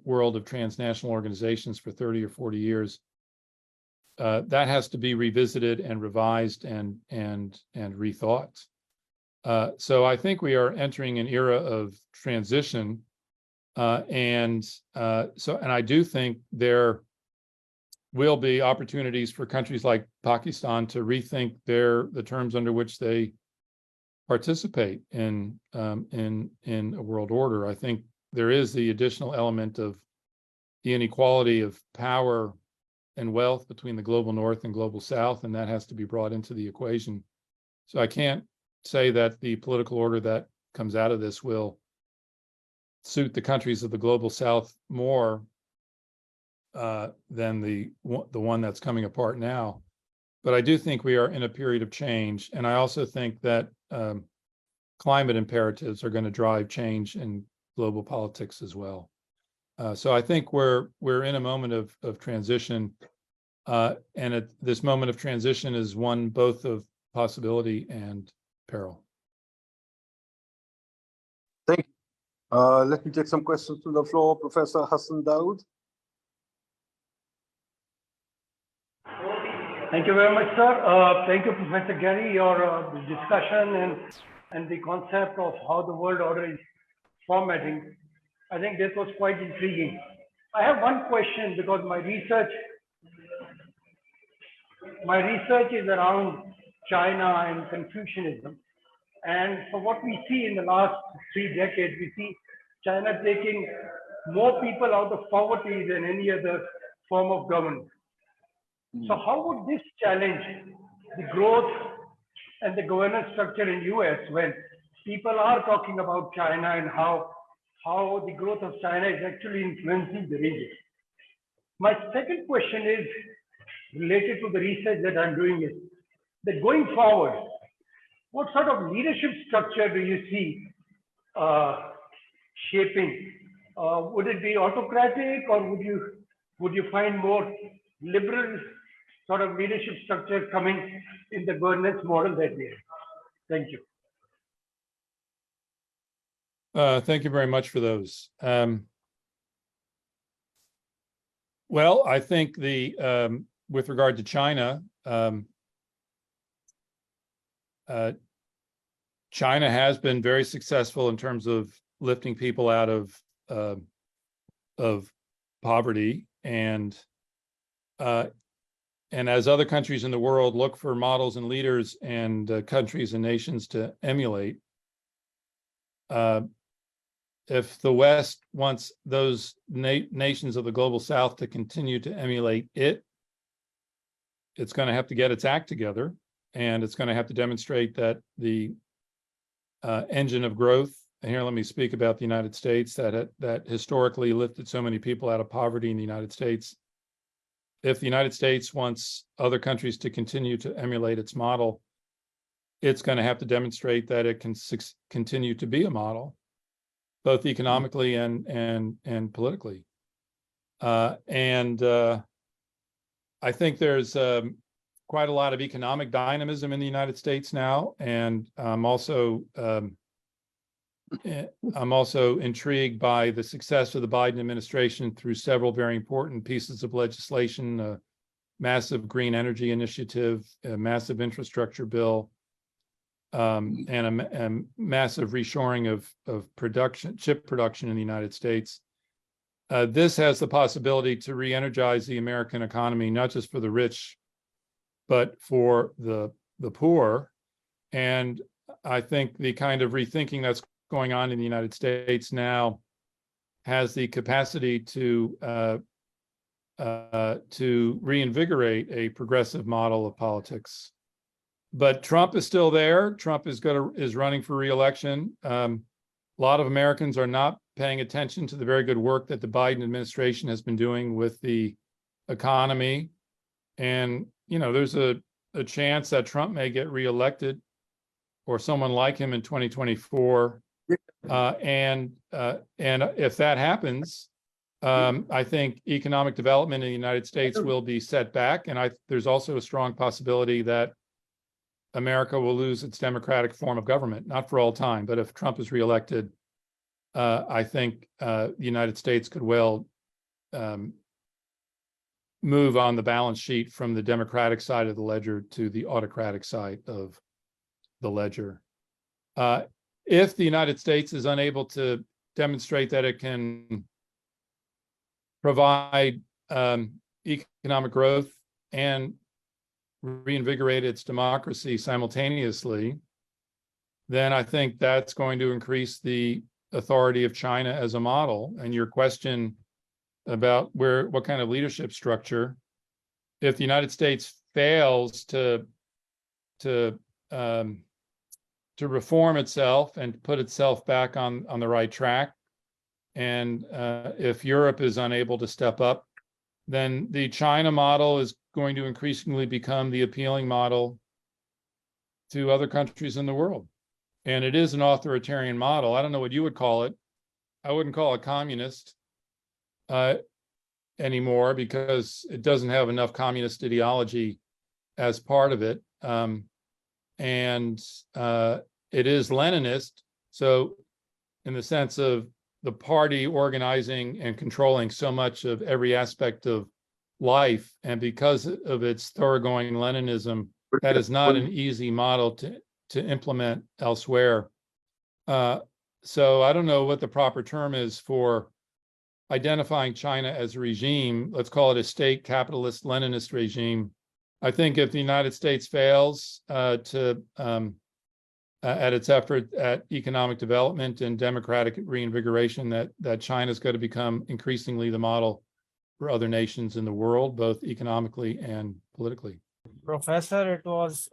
world of transnational organizations for 30 or 40 years, that has to be revisited and revised and rethought. So I think we are entering an era of transition, and I do think there will be opportunities for countries like Pakistan to rethink the terms under which they participate in a world order. I think there is the additional element of the inequality of power and wealth between the global north and global south, and that has to be brought into the equation. So I can't say that the political order that comes out of this will suit the countries of the global south more than the one that's coming apart now. But I do think we are in a period of change, and I also think that climate imperatives are going to drive change in global politics as well. So I think we're in a moment of transition, and this moment of transition is one both of possibility and peril. Thank you. Let me take some questions from the floor. Professor Hassan Dawood. Thank you very much, sir. Thank you, Professor Gary, your discussion and the concept of how the world order is formatting. I think this was quite intriguing. I have one question, because my research is around China and Confucianism. And for what we see in the last 3 decades, we see China taking more people out of poverty than any other form of government. So how would this challenge the growth and the governance structure in US when people are talking about China and how the growth of China is actually influencing the region? My second question is related to the research that I'm doing, is that going forward, what sort of leadership structure do you see shaping? Would it be autocratic, or would you find more liberal sort of leadership structure coming in the governance model that we have? Thank you. Thank you very much for those. Well, I think with regard to China, China has been very successful in terms of lifting people out of poverty, and as other countries in the world look for models and leaders and countries and nations to emulate, if the West wants those nations of the global South to continue to emulate it's going to have to get its act together, and it's going to have to demonstrate that the engine of growth, and here let me speak about the United States, that historically lifted so many people out of poverty in the United States. If the United States wants other countries to continue to emulate its model, it's going to have to demonstrate that it can continue to be a model, both economically and politically. I think there's quite a lot of economic dynamism in the United States now, and I'm also intrigued by the success of the Biden administration through several very important pieces of legislation: a massive green energy initiative, a massive infrastructure bill, and a massive reshoring of chip production in the United States. This has the possibility to re-energize the American economy, not just for the rich, but for the poor. And I think the kind of rethinking that's going on in the United States now has the capacity to reinvigorate a progressive model of politics. But Trump is still there. Trump is running for re-election. A lot of Americans are not paying attention to the very good work that the Biden administration has been doing with the economy. And, there's a chance that Trump may get reelected, or someone like him, in 2024. And if that happens, I think economic development in the United States will be set back. And there's also a strong possibility that America will lose its democratic form of government, not for all time, but if Trump is reelected, I think the United States could well move on the balance sheet from the democratic side of the ledger to the autocratic side of the ledger. If the United States is unable to demonstrate that it can provide economic growth and reinvigorate its democracy simultaneously, then I think that's going to increase the authority of China as a model. And your question about what kind of leadership structure, if the United States fails to reform itself and put itself back on the right track, and if Europe is unable to step up, then the China model is going to increasingly become the appealing model to other countries in the world. And it is an authoritarian model. I don't know what you would call it. I wouldn't call it communist anymore, because it doesn't have enough communist ideology as part of it. And it is Leninist. So in the sense of the party organizing and controlling so much of every aspect of life, and because of its thoroughgoing Leninism, that is not an easy model to implement elsewhere. So I don't know what the proper term is for identifying China as a regime. Let's call it a state capitalist Leninist regime. I think if the United States fails at its effort at economic development and democratic reinvigoration, that China is going to become increasingly the model for other nations in the world, both economically and politically. Professor, it was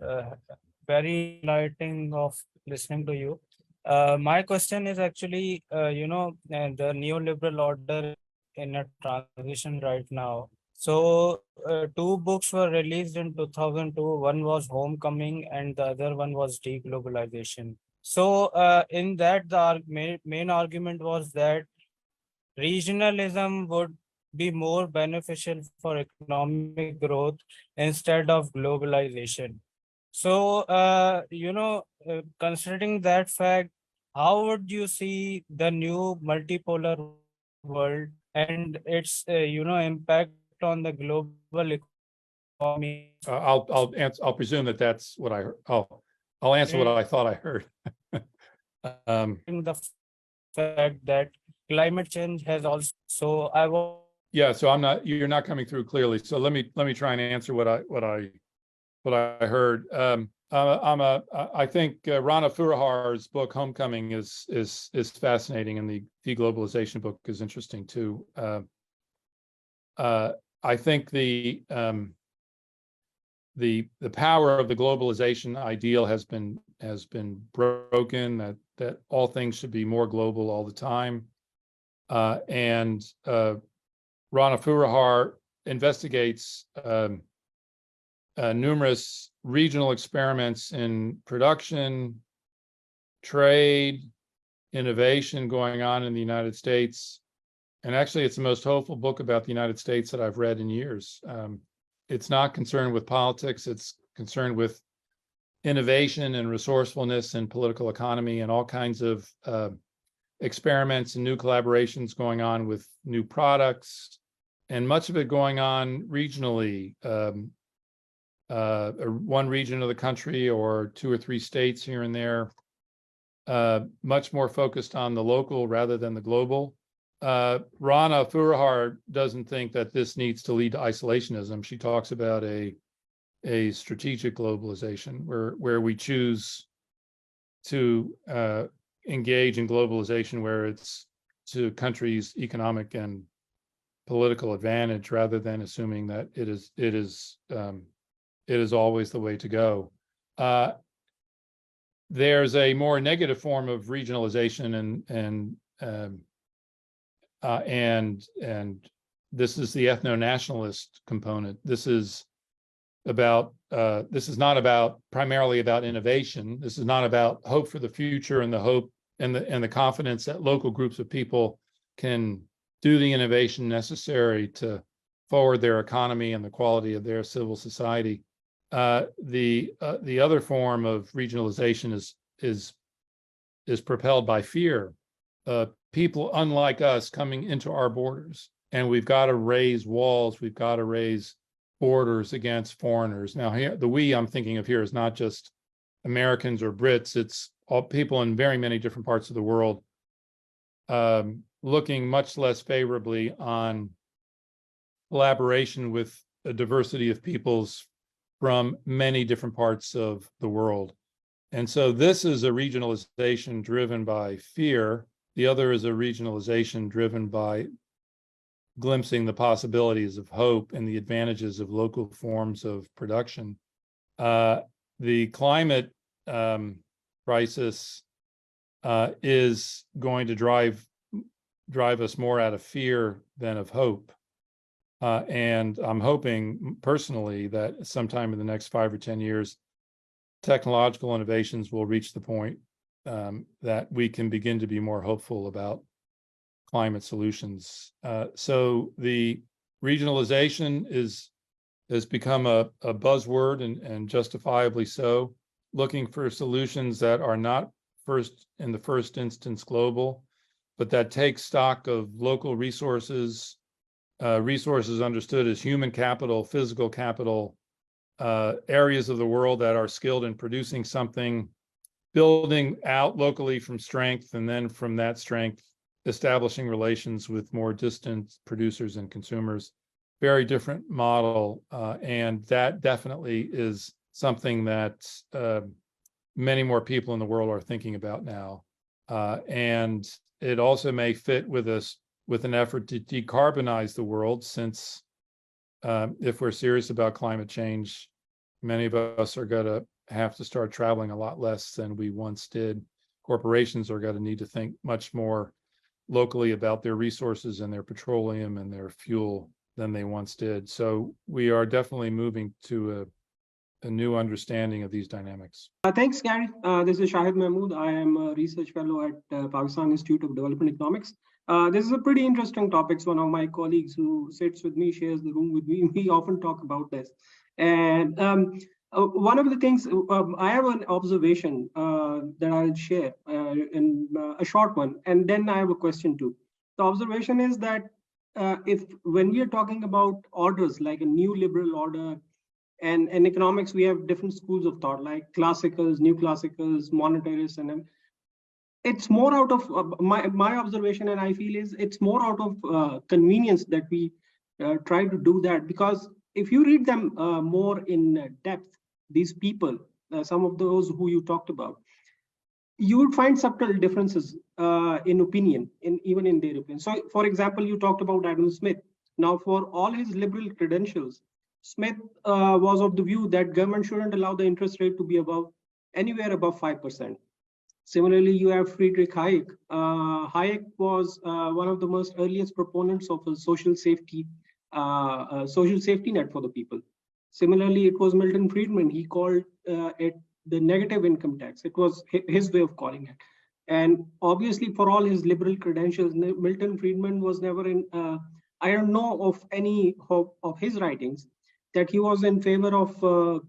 very enlightening of listening to you. My question is actually, the neoliberal order in a transition right now. So two books were released in 2002. One was Homecoming and the other one was Deglobalization. So in that, the main argument was that regionalism would be more beneficial for economic growth instead of globalization. So, considering that fact, how would you see the new multipolar world and its, impact on the global economy? I'll presume that that's what I heard. I'll answer what I thought I heard. The fact that climate change has also, so I was. Yeah, so you're not coming through clearly. So let me try and answer what I heard. I think Rana Furahar's book Homecoming is fascinating, and the deglobalization book is interesting too. I think the power of the globalization ideal has been broken. That all things should be more global all the time, and Rana Furahar investigates numerous regional experiments in production, trade, innovation going on in the United States. And actually, it's the most hopeful book about the United States that I've read in years. It's not concerned with politics. It's concerned with innovation and resourcefulness and political economy and all kinds of experiments and new collaborations going on with new products, and much of it going on regionally. One region of the country or two or three states here and there, much more focused on the local rather than the global. Rana Furahar doesn't think that this needs to lead to isolationism. She talks about a strategic globalization where we choose to engage in globalization where it's to countries' economic and political advantage, rather than assuming that it is always the way to go. There's a more negative form of regionalization, and this is the ethno-nationalist component. This is not primarily about innovation. This is not about hope for the future and the hope and the confidence that local groups of people can do the innovation necessary to forward their economy and the quality of their civil society. The other form of regionalization is propelled by fear. People unlike us coming into our borders, and we've got to raise walls. We've got to raise borders against foreigners. Now, here, the we I'm thinking of here is not just Americans or Brits. It's all people in very many different parts of the world, looking much less favorably on collaboration with a diversity of peoples from many different parts of the world. And so this is a regionalization driven by fear. The other is a regionalization driven by glimpsing the possibilities of hope and the advantages of local forms of production. The climate crisis is going to drive us more out of fear than of hope. And I'm hoping personally that sometime in the next 5 or 10 years, technological innovations will reach the point that we can begin to be more hopeful about climate solutions. So the regionalization has become a buzzword, and justifiably so, looking for solutions that are not in the first instance global, but that take stock of local resources, resources understood as human capital, physical capital, areas of the world that are skilled in producing something, building out locally from strength, and then from that strength, establishing relations with more distant producers and consumers. Very different model, and that definitely is something that many more people in the world are thinking about now. And it also may fit with us with an effort to decarbonize the world, since if we're serious about climate change, many of us are going to have to start traveling a lot less than we once did. Corporations are going to need to think much more locally about their resources and their petroleum and their fuel than they once did. So we are definitely moving to a new understanding of these dynamics. Thanks, Gary. This is Shahid Mahmood. I am a research fellow at Pakistan Institute of Development Economics. This is a pretty interesting topic. One of my colleagues who sits with me, shares the room with me. We often talk about this. And one of the things, I have an observation that I'll share in a short one, and then I have a question too. The observation is that when we are talking about orders, like a neoliberal order, and in economics, we have different schools of thought, like classicals, new classicals, monetarists, and it's more out of my observation, and I feel is it's more out of convenience that we try to do that, because if you read them more in depth, these people, some of those who you talked about, you would find subtle differences in opinion, even in their opinion. So, for example, you talked about Adam Smith. Now, for all his liberal credentials, Smith was of the view that government shouldn't allow the interest rate to be anywhere above 5%. Similarly, you have Friedrich Hayek. Hayek was one of the most earliest proponents of a social safety net for the people. Similarly, it was Milton Friedman. He called it the negative income tax. It was his way of calling it. And obviously, for all his liberal credentials, Milton Friedman was never in, I don't know of any of his writings that he was in favor of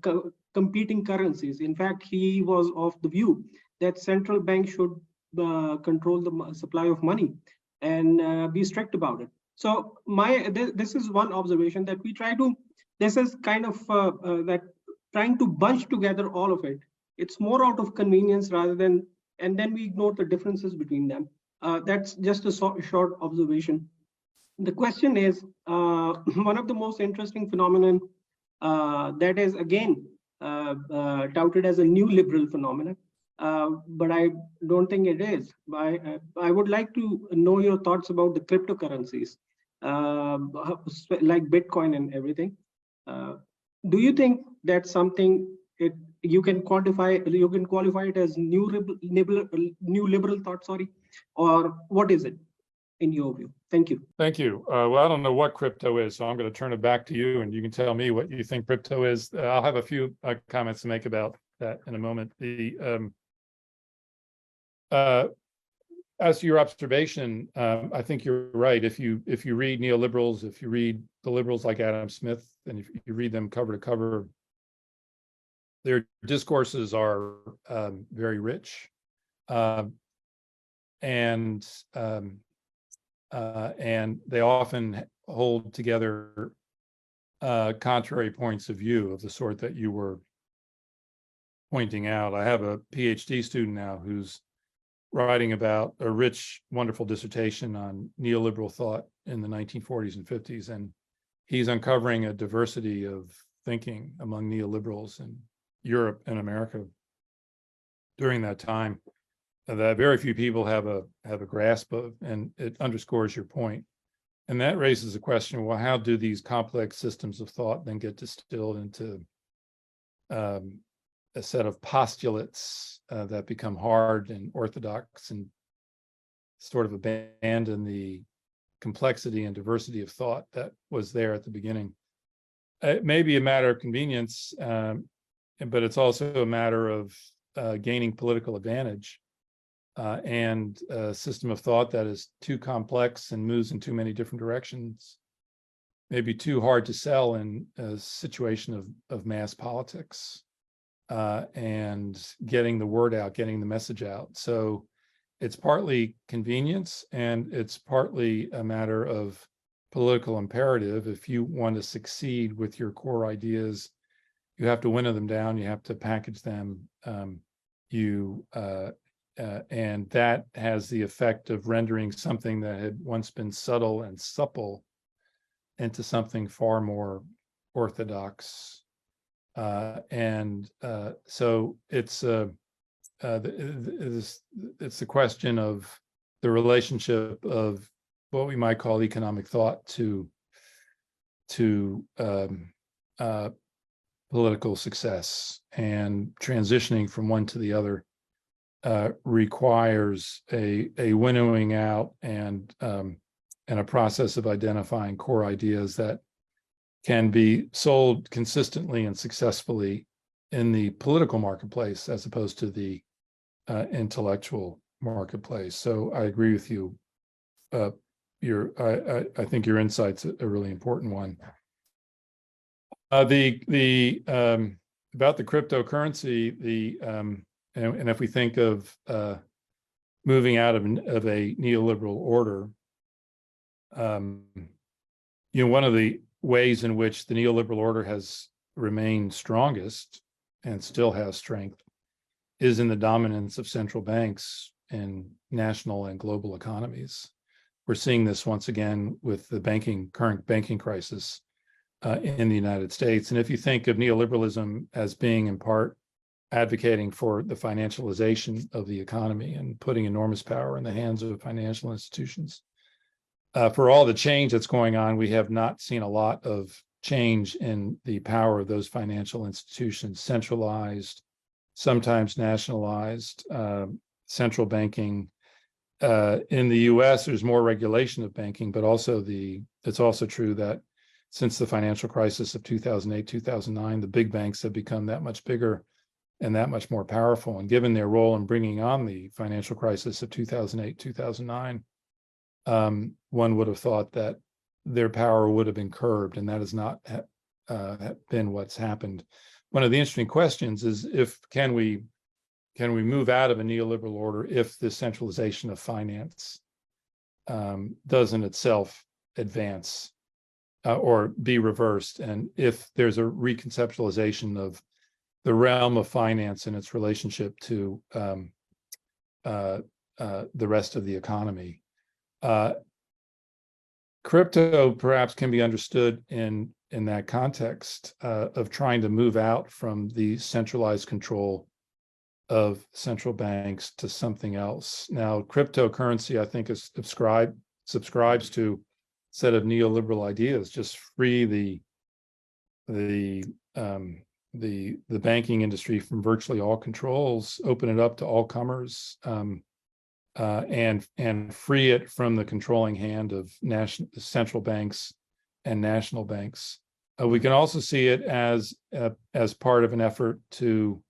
competing currencies. In fact, he was of the view that central banks should control the supply of money and be strict about it. So this is one observation that we try to, this is kind of that trying to bunch together all of it. It's more out of convenience rather than, and then we ignore the differences between them. That's just a short observation. The question is, one of the most interesting phenomenon that is again touted as a new liberal phenomenon, but I don't think it is. I would like to know your thoughts about the cryptocurrencies, like Bitcoin and everything. Do you think that's something you can quantify? You can qualify it as new liberal thought, sorry, or what is it in your view? Thank you. Thank you. Well, I don't know what crypto is, so I'm going to turn it back to you, and you can tell me what you think crypto is. I'll have a few comments to make about that in a moment. as to your observation, I think you're right. If you read neoliberals, if you read the liberals like Adam Smith, and if you read them cover to cover, their discourses are very rich, and they often hold together contrary points of view of the sort that you were pointing out. I have a PhD student now who's writing about a rich, wonderful dissertation on neoliberal thought in the 1940s and 50s, and he's uncovering a diversity of thinking among neoliberals in Europe and America during that time that very few people have a grasp of, and it underscores your point. And that raises the question, well, how do these complex systems of thought then get distilled into a set of postulates that become hard and orthodox and sort of abandon the complexity and diversity of thought that was there at the beginning? It may be a matter of convenience, but it's also a matter of gaining political advantage and a system of thought that is too complex and moves in too many different directions, maybe too hard to sell in a situation of mass politics and getting the word out, getting the message out. So it's partly convenience and it's partly a matter of political imperative. If you want to succeed with your core ideas, you have to winnow them down, you have to package them, and that has the effect of rendering something that had once been subtle and supple into something far more orthodox. So it's the question of the relationship of what we might call economic thought to political success, and transitioning from one to the other requires a winnowing out and a process of identifying core ideas that can be sold consistently and successfully in the political marketplace as opposed to the intellectual marketplace. So I agree with you. I think your insight's a really important one. About the cryptocurrency, and if we think of moving out of a neoliberal order, one of the ways in which the neoliberal order has remained strongest and still has strength is in the dominance of central banks in national and global economies. We're seeing this once again with the current banking crisis in the United States. And if you think of neoliberalism as being in part advocating for the financialization of the economy and putting enormous power in the hands of financial institutions, for all the change that's going on, we have not seen a lot of change in the power of those financial institutions, centralized, sometimes nationalized, central banking. In the US, there's more regulation of banking, but also it's also true that since the financial crisis of 2008, 2009, the big banks have become that much bigger and that much more powerful. And given their role in bringing on the financial crisis of 2008, 2009, one would have thought that their power would have been curbed, and that has not been what's happened. One of the interesting questions is can we move out of a neoliberal order if the centralization of finance doesn't itself advance or be reversed, and if there's a reconceptualization of the realm of finance and its relationship to the rest of the economy. Crypto perhaps can be understood in that context of trying to move out from the centralized control of central banks to something else. Now, cryptocurrency, I think, subscribes to a set of neoliberal ideas: just free the banking industry from virtually all controls, open it up to all comers, and free it from the controlling hand of central banks and national banks. We can also see it as part of an effort to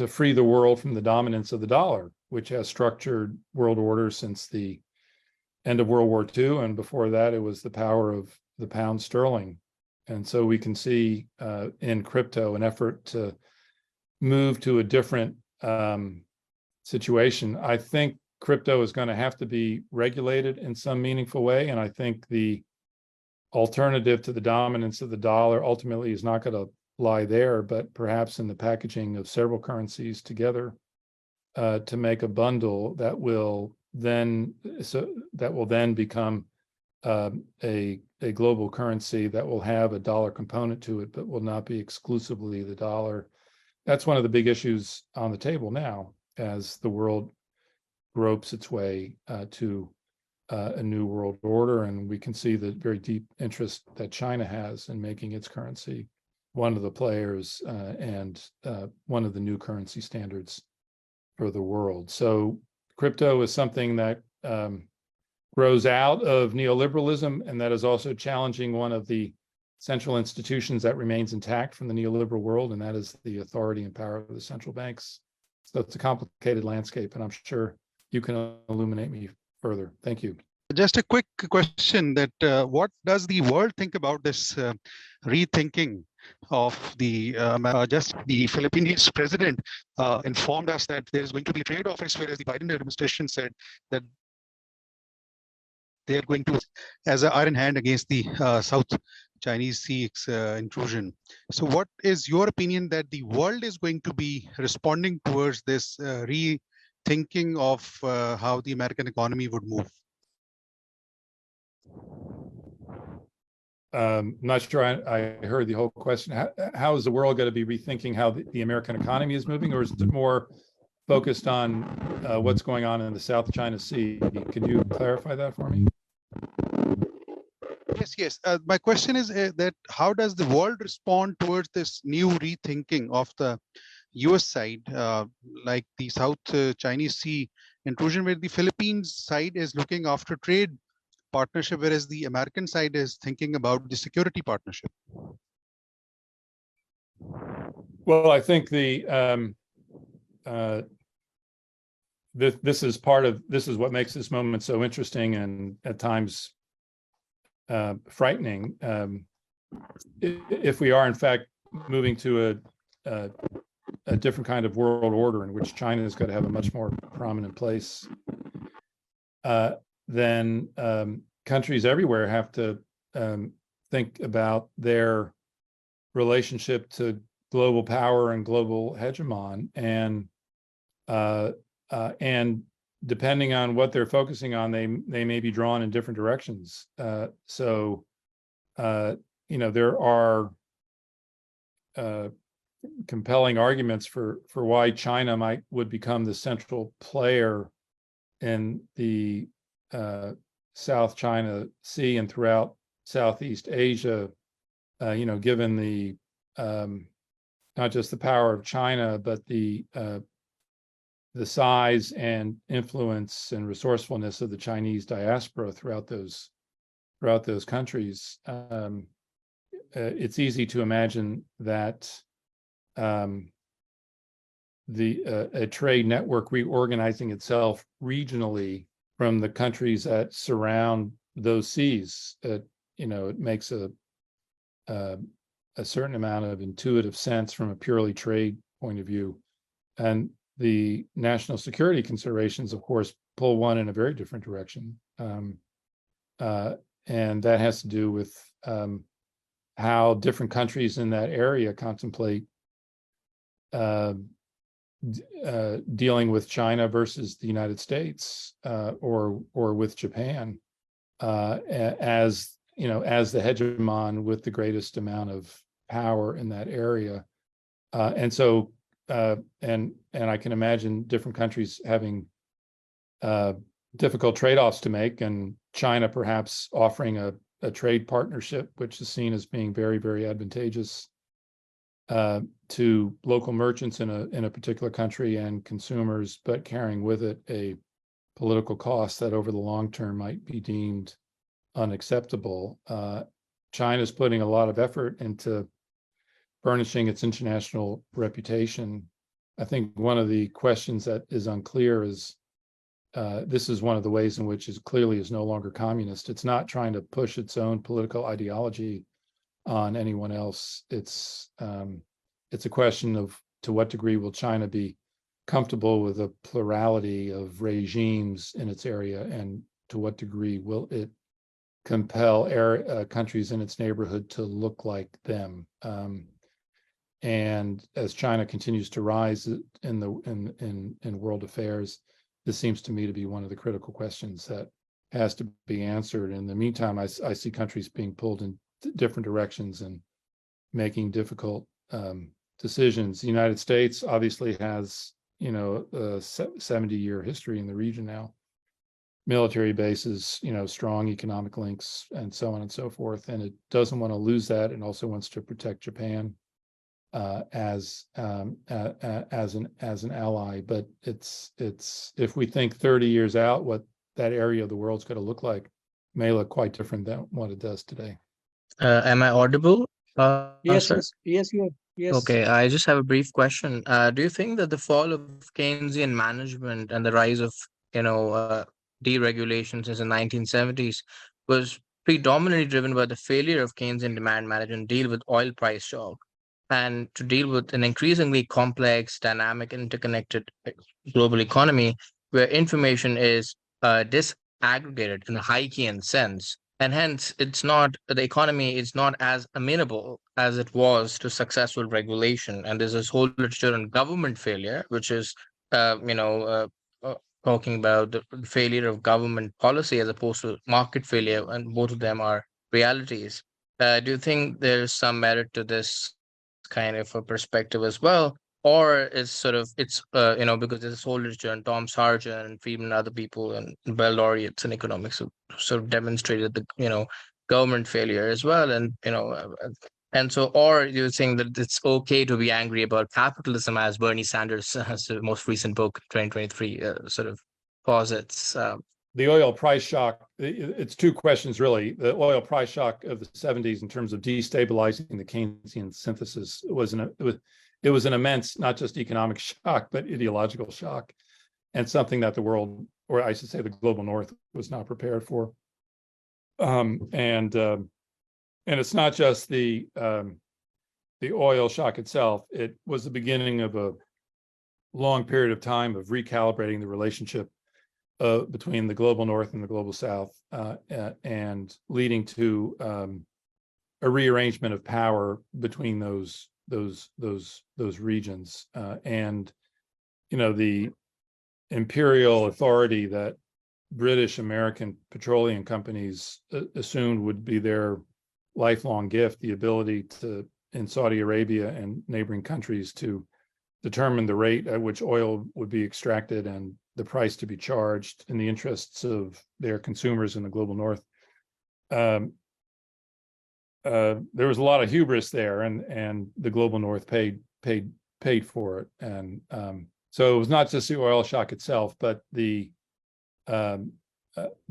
free the world from the dominance of the dollar, which has structured world order since the end of World War II, and before that, it was the power of the pound sterling. And so we can see in crypto an effort to move to a different situation. I think crypto is going to have to be regulated in some meaningful way, and I think the alternative to the dominance of the dollar ultimately is not going to lie there, but perhaps in the packaging of several currencies together to make a bundle that will then become a global currency that will have a dollar component to it, but will not be exclusively the dollar. That's one of the big issues on the table now, as the world gropes its way to a new world order, and we can see the very deep interest that China has in making its currency one of the players and one of the new currency standards for the world. So crypto is something that grows out of neoliberalism, and that is also challenging one of the central institutions that remains intact from the neoliberal world, and that is the authority and power of the central banks. So it's a complicated landscape, and I'm sure you can illuminate me further. Thank you. Just a quick question that what does the world think about this rethinking of the just the Philippines president informed us that there's going to be a trade office, whereas the Biden administration said that they are going to as an iron hand against the South Chinese Sea intrusion. So what is your opinion that the world is going to be responding towards this rethinking of how the American economy would move? Not sure I heard the whole question. How is the world going to be rethinking how the American economy is moving, or is it more focused on what's going on in the South China Sea? Can you clarify that for me? Yes. My question is that how does the world respond towards this new rethinking of the US side, like the South Chinese Sea intrusion, where the Philippines side is looking after trade partnership, whereas the American side is thinking about the security partnership? Well, I think this is what makes this moment so interesting and at times frightening. If we are in fact moving to a different kind of world order in which China is going to have a much more prominent place, then countries everywhere have to think about their relationship to global power and global hegemon, and depending on what they're focusing on, they may be drawn in different directions. So there are compelling arguments for why China would become the central player in the South China Sea and throughout Southeast Asia, given the not just the power of China, but the size and influence and resourcefulness of the Chinese diaspora throughout those countries. It's easy to imagine that a trade network reorganizing itself regionally from the countries that surround those seas. It makes a certain amount of intuitive sense from a purely trade point of view. And the national security considerations, of course, pull one in a very different direction. And that has to do with how different countries in that area contemplate dealing with China versus the United States, or with Japan, as the hegemon with the greatest amount of power in that area. And so and I can imagine different countries having difficult trade-offs to make, and China perhaps offering a trade partnership which is seen as being very, very advantageous to local merchants in a particular country and consumers, but carrying with it a political cost that over the long term might be deemed unacceptable. China's putting a lot of effort into burnishing its international reputation I think one of the questions that is unclear is this is one of the ways in which it clearly is no longer communist. It's not trying to push its own political ideology on anyone else. It's a question of to what degree will China be comfortable with a plurality of regimes in its area, and to what degree will it compel countries in its neighborhood to look like them. And as China continues to rise in world affairs, this seems to me to be one of the critical questions that has to be answered. In the meantime, I see countries being pulled in different directions and making difficult decisions. The United States obviously has, a 70-year history in the region now. Military bases, strong economic links, and so on and so forth. And it doesn't want to lose that. It also wants to protect Japan as an ally. But it's if we think 30 years out, what that area of the world's going to look like may look quite different than what it does today. Am I audible? Yes, Sir? yes, you are. Yes. Okay, I just have a brief question. Do you think that the fall of Keynesian management and the rise of, deregulation since the 1970s was predominantly driven by the failure of Keynesian demand management to deal with oil price shock and to deal with an increasingly complex, dynamic, interconnected global economy where information is disaggregated in a Haquean sense? And hence, the economy is not as amenable as it was to successful regulation. And there's this whole literature on government failure, which is, talking about the failure of government policy as opposed to market failure, and both of them are realities. Do you think there's some merit to this kind of a perspective as well? Or it's because there's this whole literature on Tom Sargent and Friedman and other people and Bell laureates in economics who sort of demonstrated the government failure as well, and so, or you think that it's okay to be angry about capitalism, as Bernie Sanders' most recent book, 2023, sort of posits. The oil price shock, it's two questions really. The oil price shock of the 70s in terms of destabilizing the Keynesian synthesis was an immense, not just economic shock, but ideological shock, and something that the world, or I should say the global North, was not prepared for. And it's not just the oil shock itself. It was the beginning of a long period of time of recalibrating the relationship between the global North and the global South, and leading to a rearrangement of power between those regions, and the imperial authority that British American petroleum companies assumed would be their lifelong gift, the ability to, in Saudi Arabia and neighboring countries, to determine the rate at which oil would be extracted and the price to be charged in the interests of their consumers in the global North. There was a lot of hubris there, and the global North paid for it. And so it was not just the oil shock itself, but the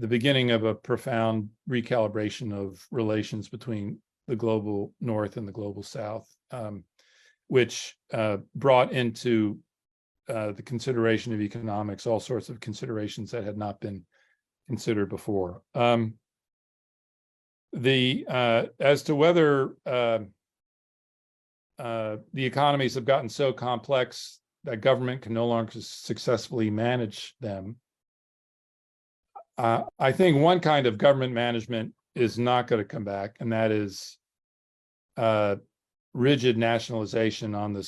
beginning of a profound recalibration of relations between the global North and the global South, which brought into the consideration of economics all sorts of considerations that had not been considered before. As to whether the economies have gotten so complex that government can no longer successfully manage them, I think one kind of government management is not going to come back, and that is rigid nationalization on the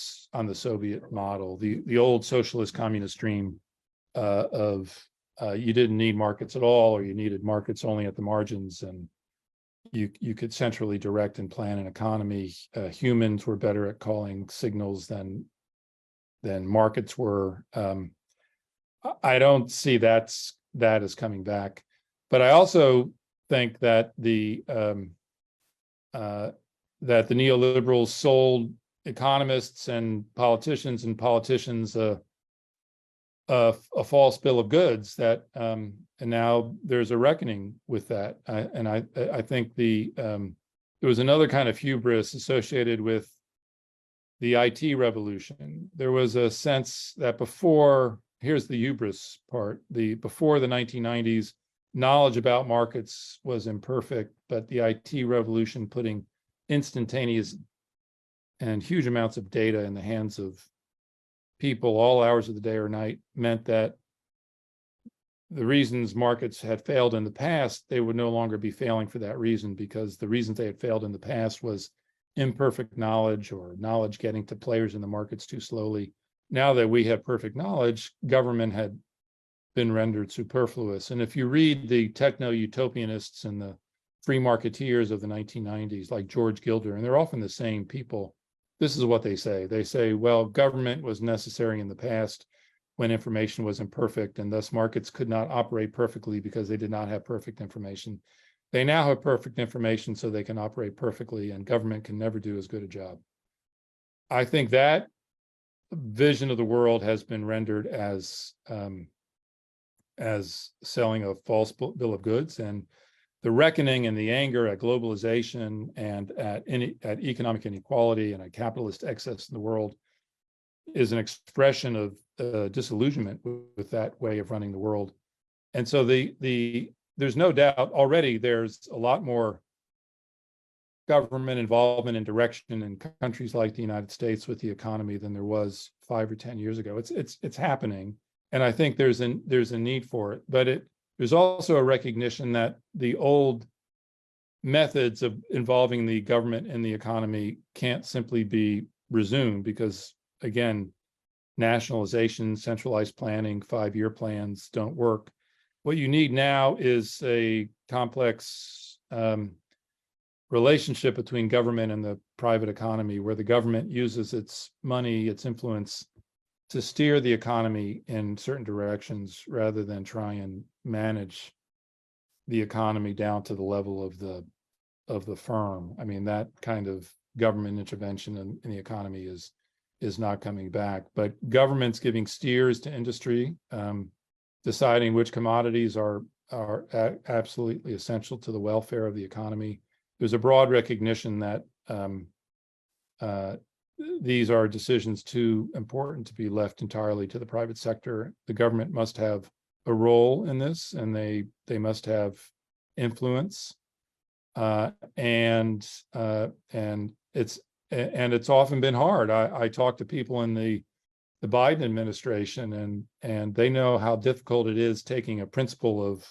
Soviet model, the old socialist communist dream of you didn't need markets at all, or you needed markets only at the margins, and you could centrally direct and plan an economy. Humans were better at calling signals than markets were. I don't see that is coming back, but I also think that the neoliberals sold economists and politicians a false bill of goods, that and now there's a reckoning with that. I think there was another kind of hubris associated with the IT revolution. There was a sense that before, here's the hubris part, before the 1990s, knowledge about markets was imperfect, but the IT revolution, putting instantaneous and huge amounts of data in the hands of people all hours of the day or night, meant that the reasons markets had failed in the past, they would no longer be failing for that reason, because the reasons they had failed in the past was imperfect knowledge or knowledge getting to players in the markets too slowly. Now that we have perfect knowledge, government had been rendered superfluous. And if you read the techno-utopianists and the free marketeers of the 1990s, like George Gilder, and they're often the same people, this is what they say. They say, well, government was necessary in the past when information was imperfect, and thus markets could not operate perfectly because they did not have perfect information. They now have perfect information, so they can operate perfectly, and government can never do as good a job. I think that vision of the world has been rendered as selling a false bill of goods, and the reckoning and the anger at globalization and at economic inequality and at capitalist excess in the world is an expression of disillusionment with that way of running the world. And so there's no doubt already there's a lot more government involvement and direction in countries like the United States with the economy than there was 5 or 10 years ago. It's happening, and I think there's a need for it. But there's also a recognition that the old methods of involving the government in the economy can't simply be resumed, because again, nationalization, centralized planning, 5-year plans don't work. What you need now is a complex relationship between government and the private economy, where the government uses its money, its influence, to steer the economy in certain directions rather than try and manage the economy down to the level of the firm. I mean, that kind of government intervention in the economy is not coming back. But governments giving steers to industry, deciding which commodities are absolutely essential to the welfare of the economy. There's a broad recognition that these are decisions too important to be left entirely to the private sector. The government must have a role in this, and they must have influence. And it's often been hard. I talk to people in the Biden administration, and they know how difficult it is taking a principle of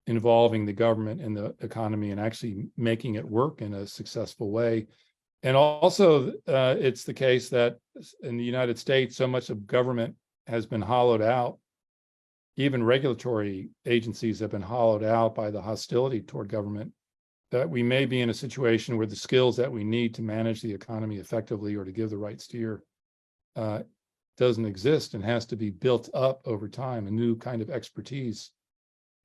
involving the government in the economy and actually making it work in a successful way. And also, it's the case that in the United States, so much of government has been hollowed out. Even regulatory agencies have been hollowed out by the hostility toward government, that we may be in a situation where the skills that we need to manage the economy effectively or to give the right steer doesn't exist and has to be built up over time. A new kind of expertise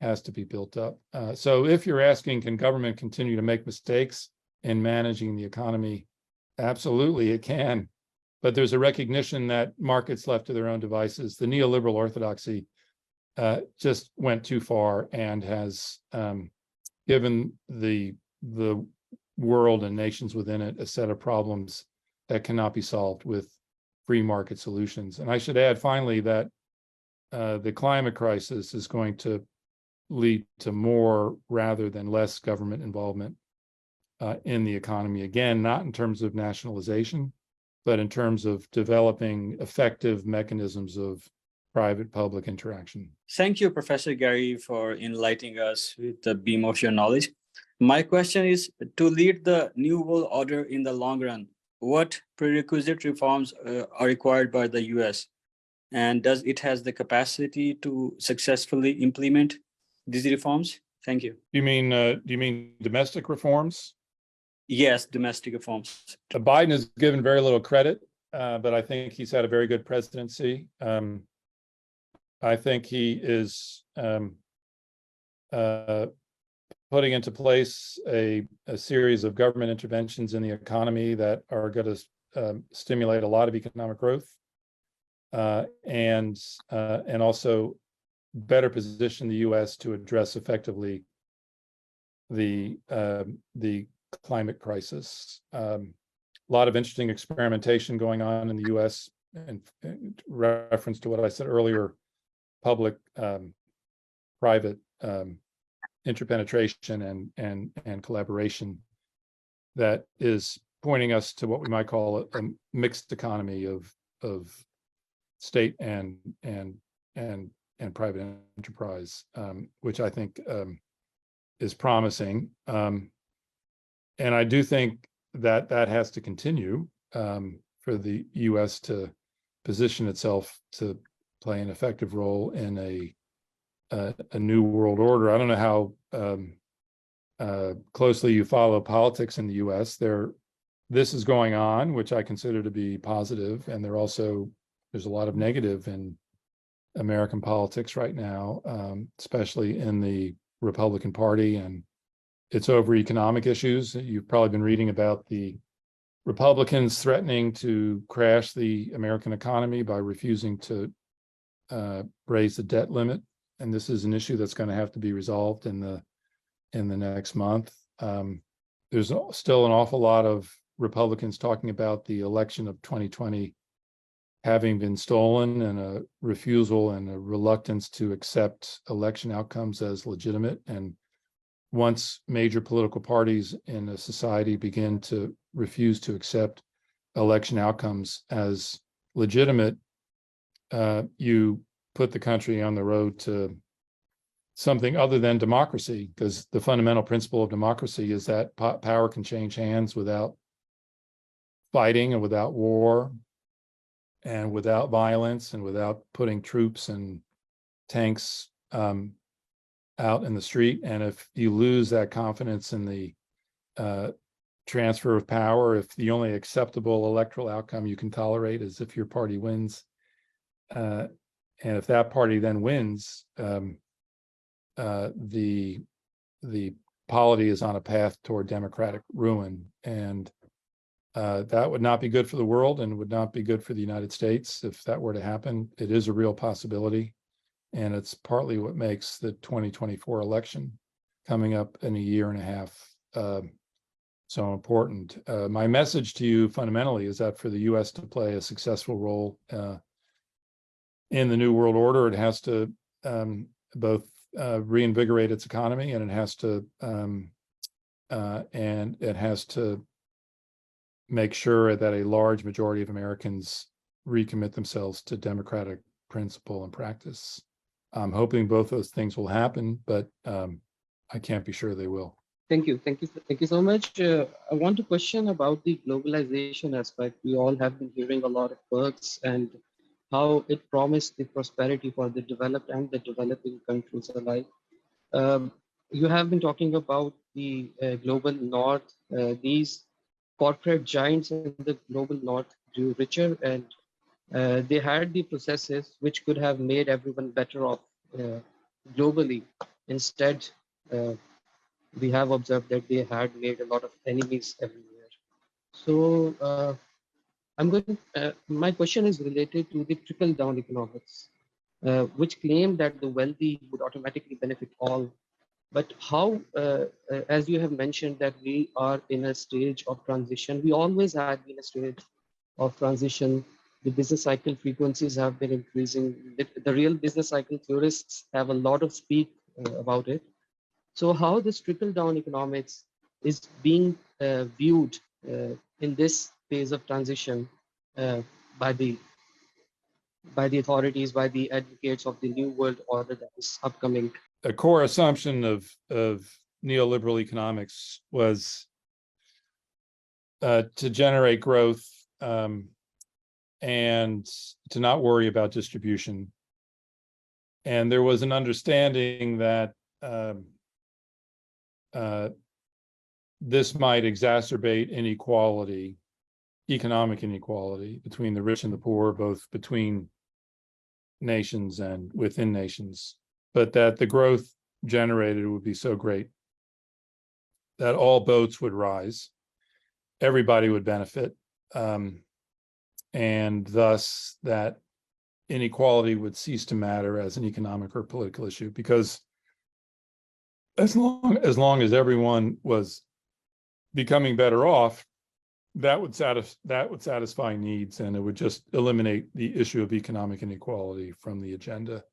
has to be built up. So if you're asking, can government continue to make mistakes in managing the economy? Absolutely, it can. But there's a recognition that markets left to their own devices, the neoliberal orthodoxy just went too far and has given the world and nations within it a set of problems that cannot be solved with free market solutions. And I should add finally that the climate crisis is going to lead to more rather than less government involvement in the economy. Again, not in terms of nationalization, but in terms of developing effective mechanisms of private-public interaction. Thank you, Professor Gary, for enlightening us with the beam of your knowledge. My question is, to lead the New World Order in the long run, what prerequisite reforms are required by the US? And does it has the capacity to successfully implement these reforms? Thank you. Do you mean domestic reforms? Yes, domestic reforms. Biden has given very little credit, but I think he's had a very good presidency. I think he is putting into place a series of government interventions in the economy that are going to stimulate a lot of economic growth, and also better position the U.S. to address effectively the climate crisis. lot of interesting experimentation going on in the US, and reference to what I said earlier, public private interpenetration and collaboration that is pointing us to what we might call a mixed economy of state and private enterprise, which I think is promising. And I do think that has to continue for the US to position itself to play an effective role in a new world order. I don't know how closely you follow politics in the US. This is going on, which I consider to be positive, and there's a lot of negative in American politics right now, especially in the Republican Party, and it's over economic issues. You've probably been reading about the Republicans threatening to crash the American economy by refusing to raise the debt limit, and this is an issue that's going to have to be resolved in the next month. There's still an awful lot of Republicans talking about the election of 2020 having been stolen, and a refusal and a reluctance to accept election outcomes as legitimate. And once major political parties in a society begin to refuse to accept election outcomes as legitimate, you put the country on the road to something other than democracy, because the fundamental principle of democracy is that power can change hands without fighting and without war and without violence and without putting troops and tanks out in the street. And if you lose that confidence in the transfer of power, if the only acceptable electoral outcome you can tolerate is if your party wins, and if that party then wins, the polity is on a path toward democratic ruin. And that would not be good for the world, and would not be good for the United States if that were to happen. It is a real possibility, and it's partly what makes the 2024 election coming up in a year and a half so important. My message to you fundamentally is that for the US to play a successful role in the New World Order, it has to both reinvigorate its economy, and it has to make sure that a large majority of Americans recommit themselves to democratic principle and practice. I'm hoping both those things will happen, but I can't be sure they will. Thank you so much. I want to question about the globalization aspect. We all have been hearing a lot of perks and how it promised the prosperity for the developed and the developing countries alike. You have been talking about the global north. These corporate giants in the global north grew richer, and they had the processes which could have made everyone better off globally. Instead, we have observed that they had made a lot of enemies everywhere. So my question is related to the trickle-down economics, which claim that the wealthy would automatically benefit all. But how, as you have mentioned, that we are in a stage of transition. We always had been a stage of transition. The business cycle frequencies have been increasing. The real business cycle theorists have a lot of speak about it. So how this trickle-down economics is being viewed in this phase of transition by the authorities, by the advocates of the new world order that is upcoming? A core assumption of neoliberal economics was to generate growth and to not worry about distribution. And there was an understanding that this might exacerbate inequality, economic inequality between the rich and the poor, both between nations and within nations, but that the growth generated would be so great that all boats would rise, everybody would benefit, and thus that inequality would cease to matter as an economic or political issue, because as long as everyone was becoming better off, that would satisfy needs, and it would just eliminate the issue of economic inequality from the agenda.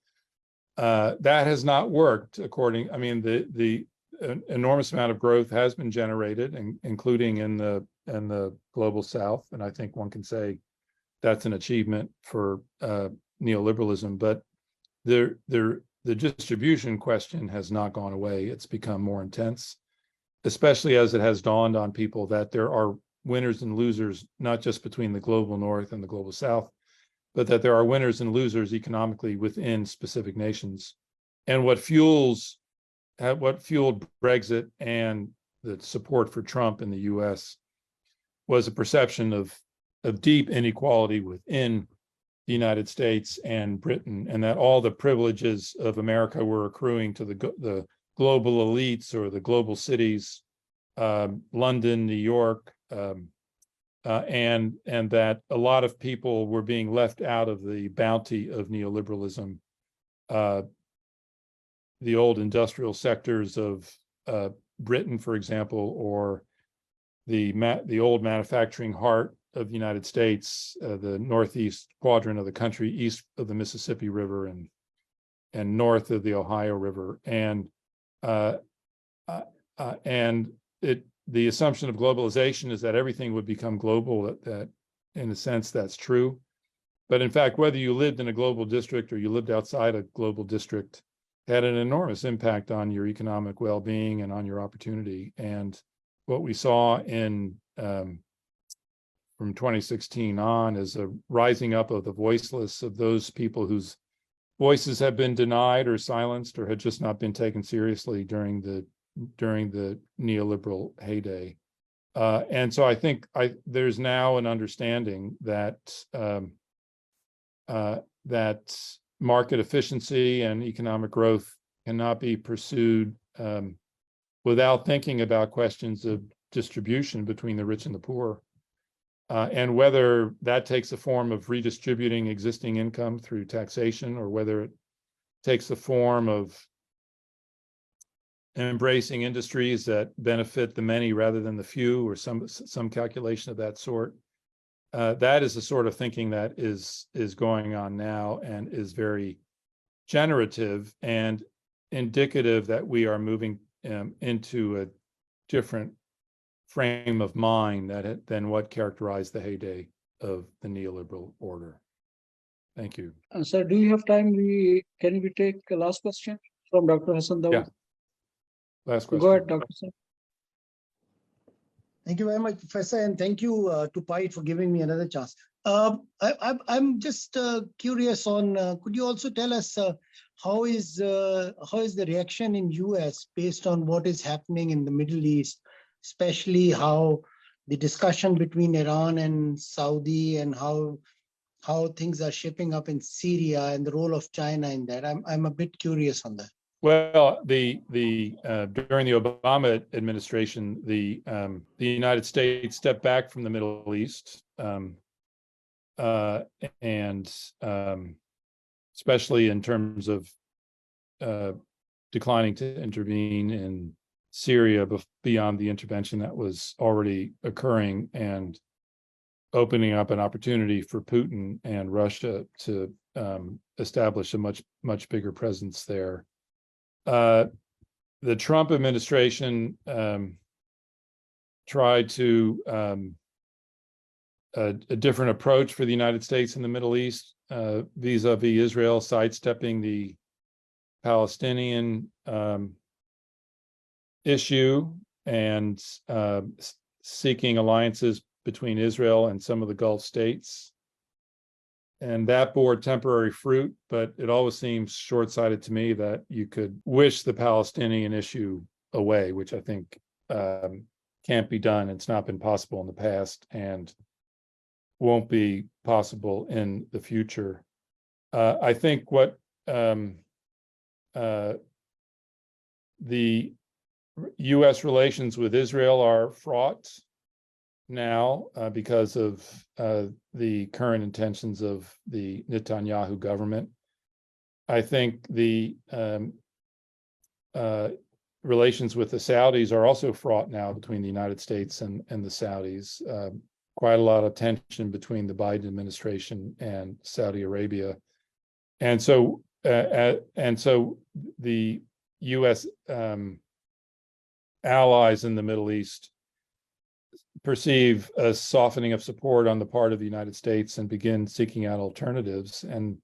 That has not worked. The enormous amount of growth has been generated, including in the global South, and I think one can say that's an achievement for neoliberalism. But the distribution question has not gone away. It's become more intense, especially as it has dawned on people that there are winners and losers, not just between the global North and the global South, but that there are winners and losers economically within specific nations. And what fueled Brexit and the support for Trump in the US was a perception of deep inequality within the United States and Britain, and that all the privileges of America were accruing to the global elites or the global cities, London, New York, and that a lot of people were being left out of the bounty of neoliberalism. The old industrial sectors of Britain, for example, or the old manufacturing heart of the United States, the northeast quadrant of the country, east of the Mississippi River and north of the Ohio River, and the assumption of globalization is that everything would become global. That in a sense that's true, but in fact, whether you lived in a global district or you lived outside a global district had an enormous impact on your economic well-being and on your opportunity. And what we saw from 2016 on is a rising up of the voiceless, of those people whose voices have been denied or silenced or had just not been taken seriously during the neoliberal heyday. And so I think there's now an understanding that that market efficiency and economic growth cannot be pursued without thinking about questions of distribution between the rich and the poor. And whether that takes the form of redistributing existing income through taxation, or whether it takes the form of embracing industries that benefit the many rather than the few, or some calculation of that sort. That is the sort of thinking that is going on now, and is very generative and indicative that we are moving into a different frame of mind than what characterized the heyday of the neoliberal order. Thank you. Sir, do you have time? Can we take a last question from Dr. Hassan Dawood? Yeah. Last question. Go ahead, Dr. Hassan. Thank you very much, Professor, and thank you to PIDE for giving me another chance. I'm just curious on, could you also tell us how is the reaction in US based on what is happening in the Middle East, especially how the discussion between Iran and Saudi, and how things are shaping up in Syria, and the role of China in that? I'm a bit curious on that. Well, during the Obama administration, the United States stepped back from the Middle East, and especially in terms of declining to intervene in Syria beyond the intervention that was already occurring, and opening up an opportunity for Putin and Russia to establish a much bigger presence there. The Trump administration tried to a different approach for the United States in the Middle East vis-a-vis Israel, sidestepping the Palestinian issue and seeking alliances between Israel and some of the Gulf states. And that bore temporary fruit, but it always seems short-sighted to me that you could wish the Palestinian issue away, which I think can't be done. It's not been possible in the past and won't be possible in the future. I think what the U.S. relations with Israel are fraught now because of the current intentions of the Netanyahu government. I think the relations with the Saudis are also fraught now between the United States and the Saudis. Quite a lot of tension between the Biden administration and Saudi Arabia. And so the U.S. Allies in the Middle East perceive a softening of support on the part of the United States and begin seeking out alternatives. And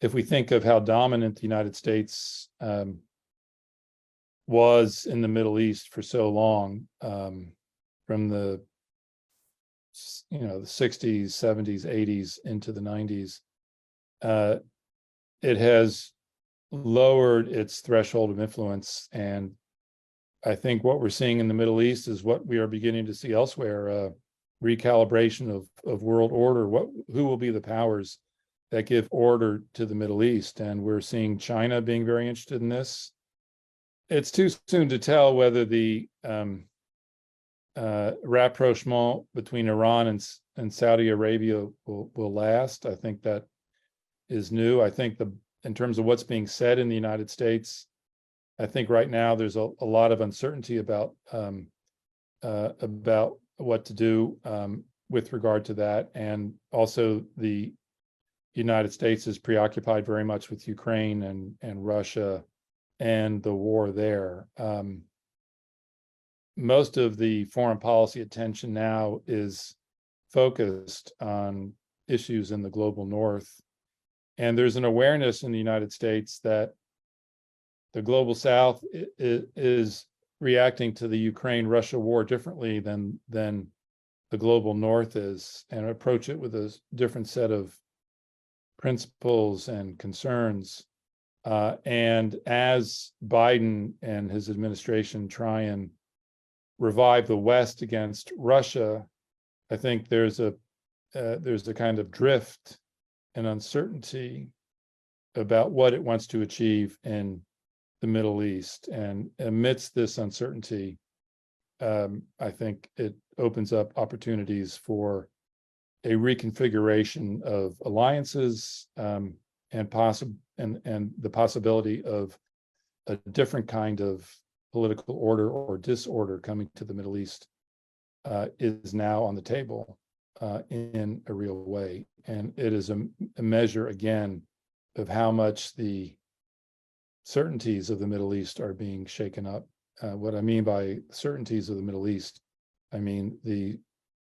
if we think of how dominant the United States was in the Middle East for so long, from the the 60s, 70s, 80s into the 90s, it has lowered its threshold of influence. And I think what we're seeing in the Middle East is what we are beginning to see elsewhere, recalibration of world order. Who will be the powers that give order to the Middle East? And we're seeing China being very interested in this. It's too soon to tell whether the rapprochement between Iran and Saudi Arabia will last. I think that is new. I think in terms of what's being said in the United States, I think right now there's a lot of uncertainty about what to do with regard to that. And also the United States is preoccupied very much with Ukraine and Russia and the war there. Most of the foreign policy attention now is focused on issues in the global north. And there's an awareness in the United States that the global south is reacting to the Ukraine-Russia war differently than the global north is, and approach it with a different set of principles and concerns. And as Biden and his administration try and revive the West against Russia, I think there's a kind of drift and uncertainty about what it wants to achieve in the Middle East. And amidst this uncertainty, I think it opens up opportunities for a reconfiguration of alliances and the possibility of a different kind of political order or disorder coming to the Middle East is now on the table in a real way. And it is a measure, again, of how much the certainties of the Middle East are being shaken up. What I mean by certainties of the Middle East, I mean the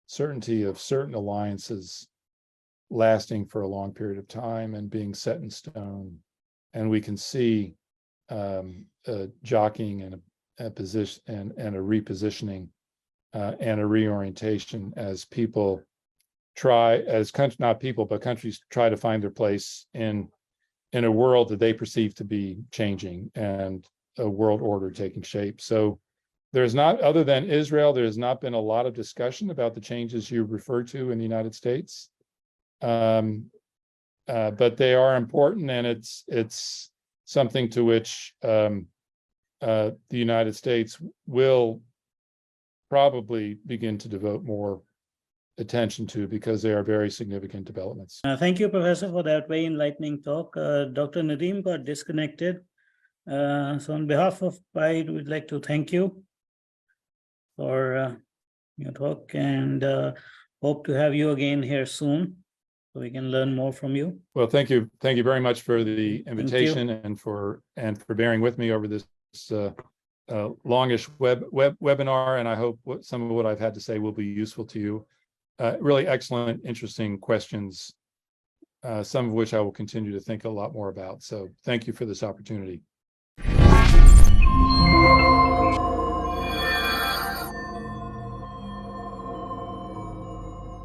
certainty of certain alliances lasting for a long period of time and being set in stone. And we can see jockeying and a position and a repositioning and a reorientation as people try, countries try to find their place in a world that they perceive to be changing and a world order taking shape. So there's not, other than Israel, there's not been a lot of discussion about the changes you refer to in the United States. But they are important, and it's something to which the United States will probably begin to devote more attention to, because they are very significant developments. Thank you, Professor, for that very enlightening talk. Dr. Nadeem got disconnected. So on behalf of PIDE, we'd like to thank you for your talk, and hope to have you again here soon so we can learn more from you. Well, thank you very much for the invitation and for bearing with me over this longish webinar, and I hope some of what I've had to say will be useful to you. Really excellent, interesting questions, some of which I will continue to think a lot more about. So thank you for this opportunity.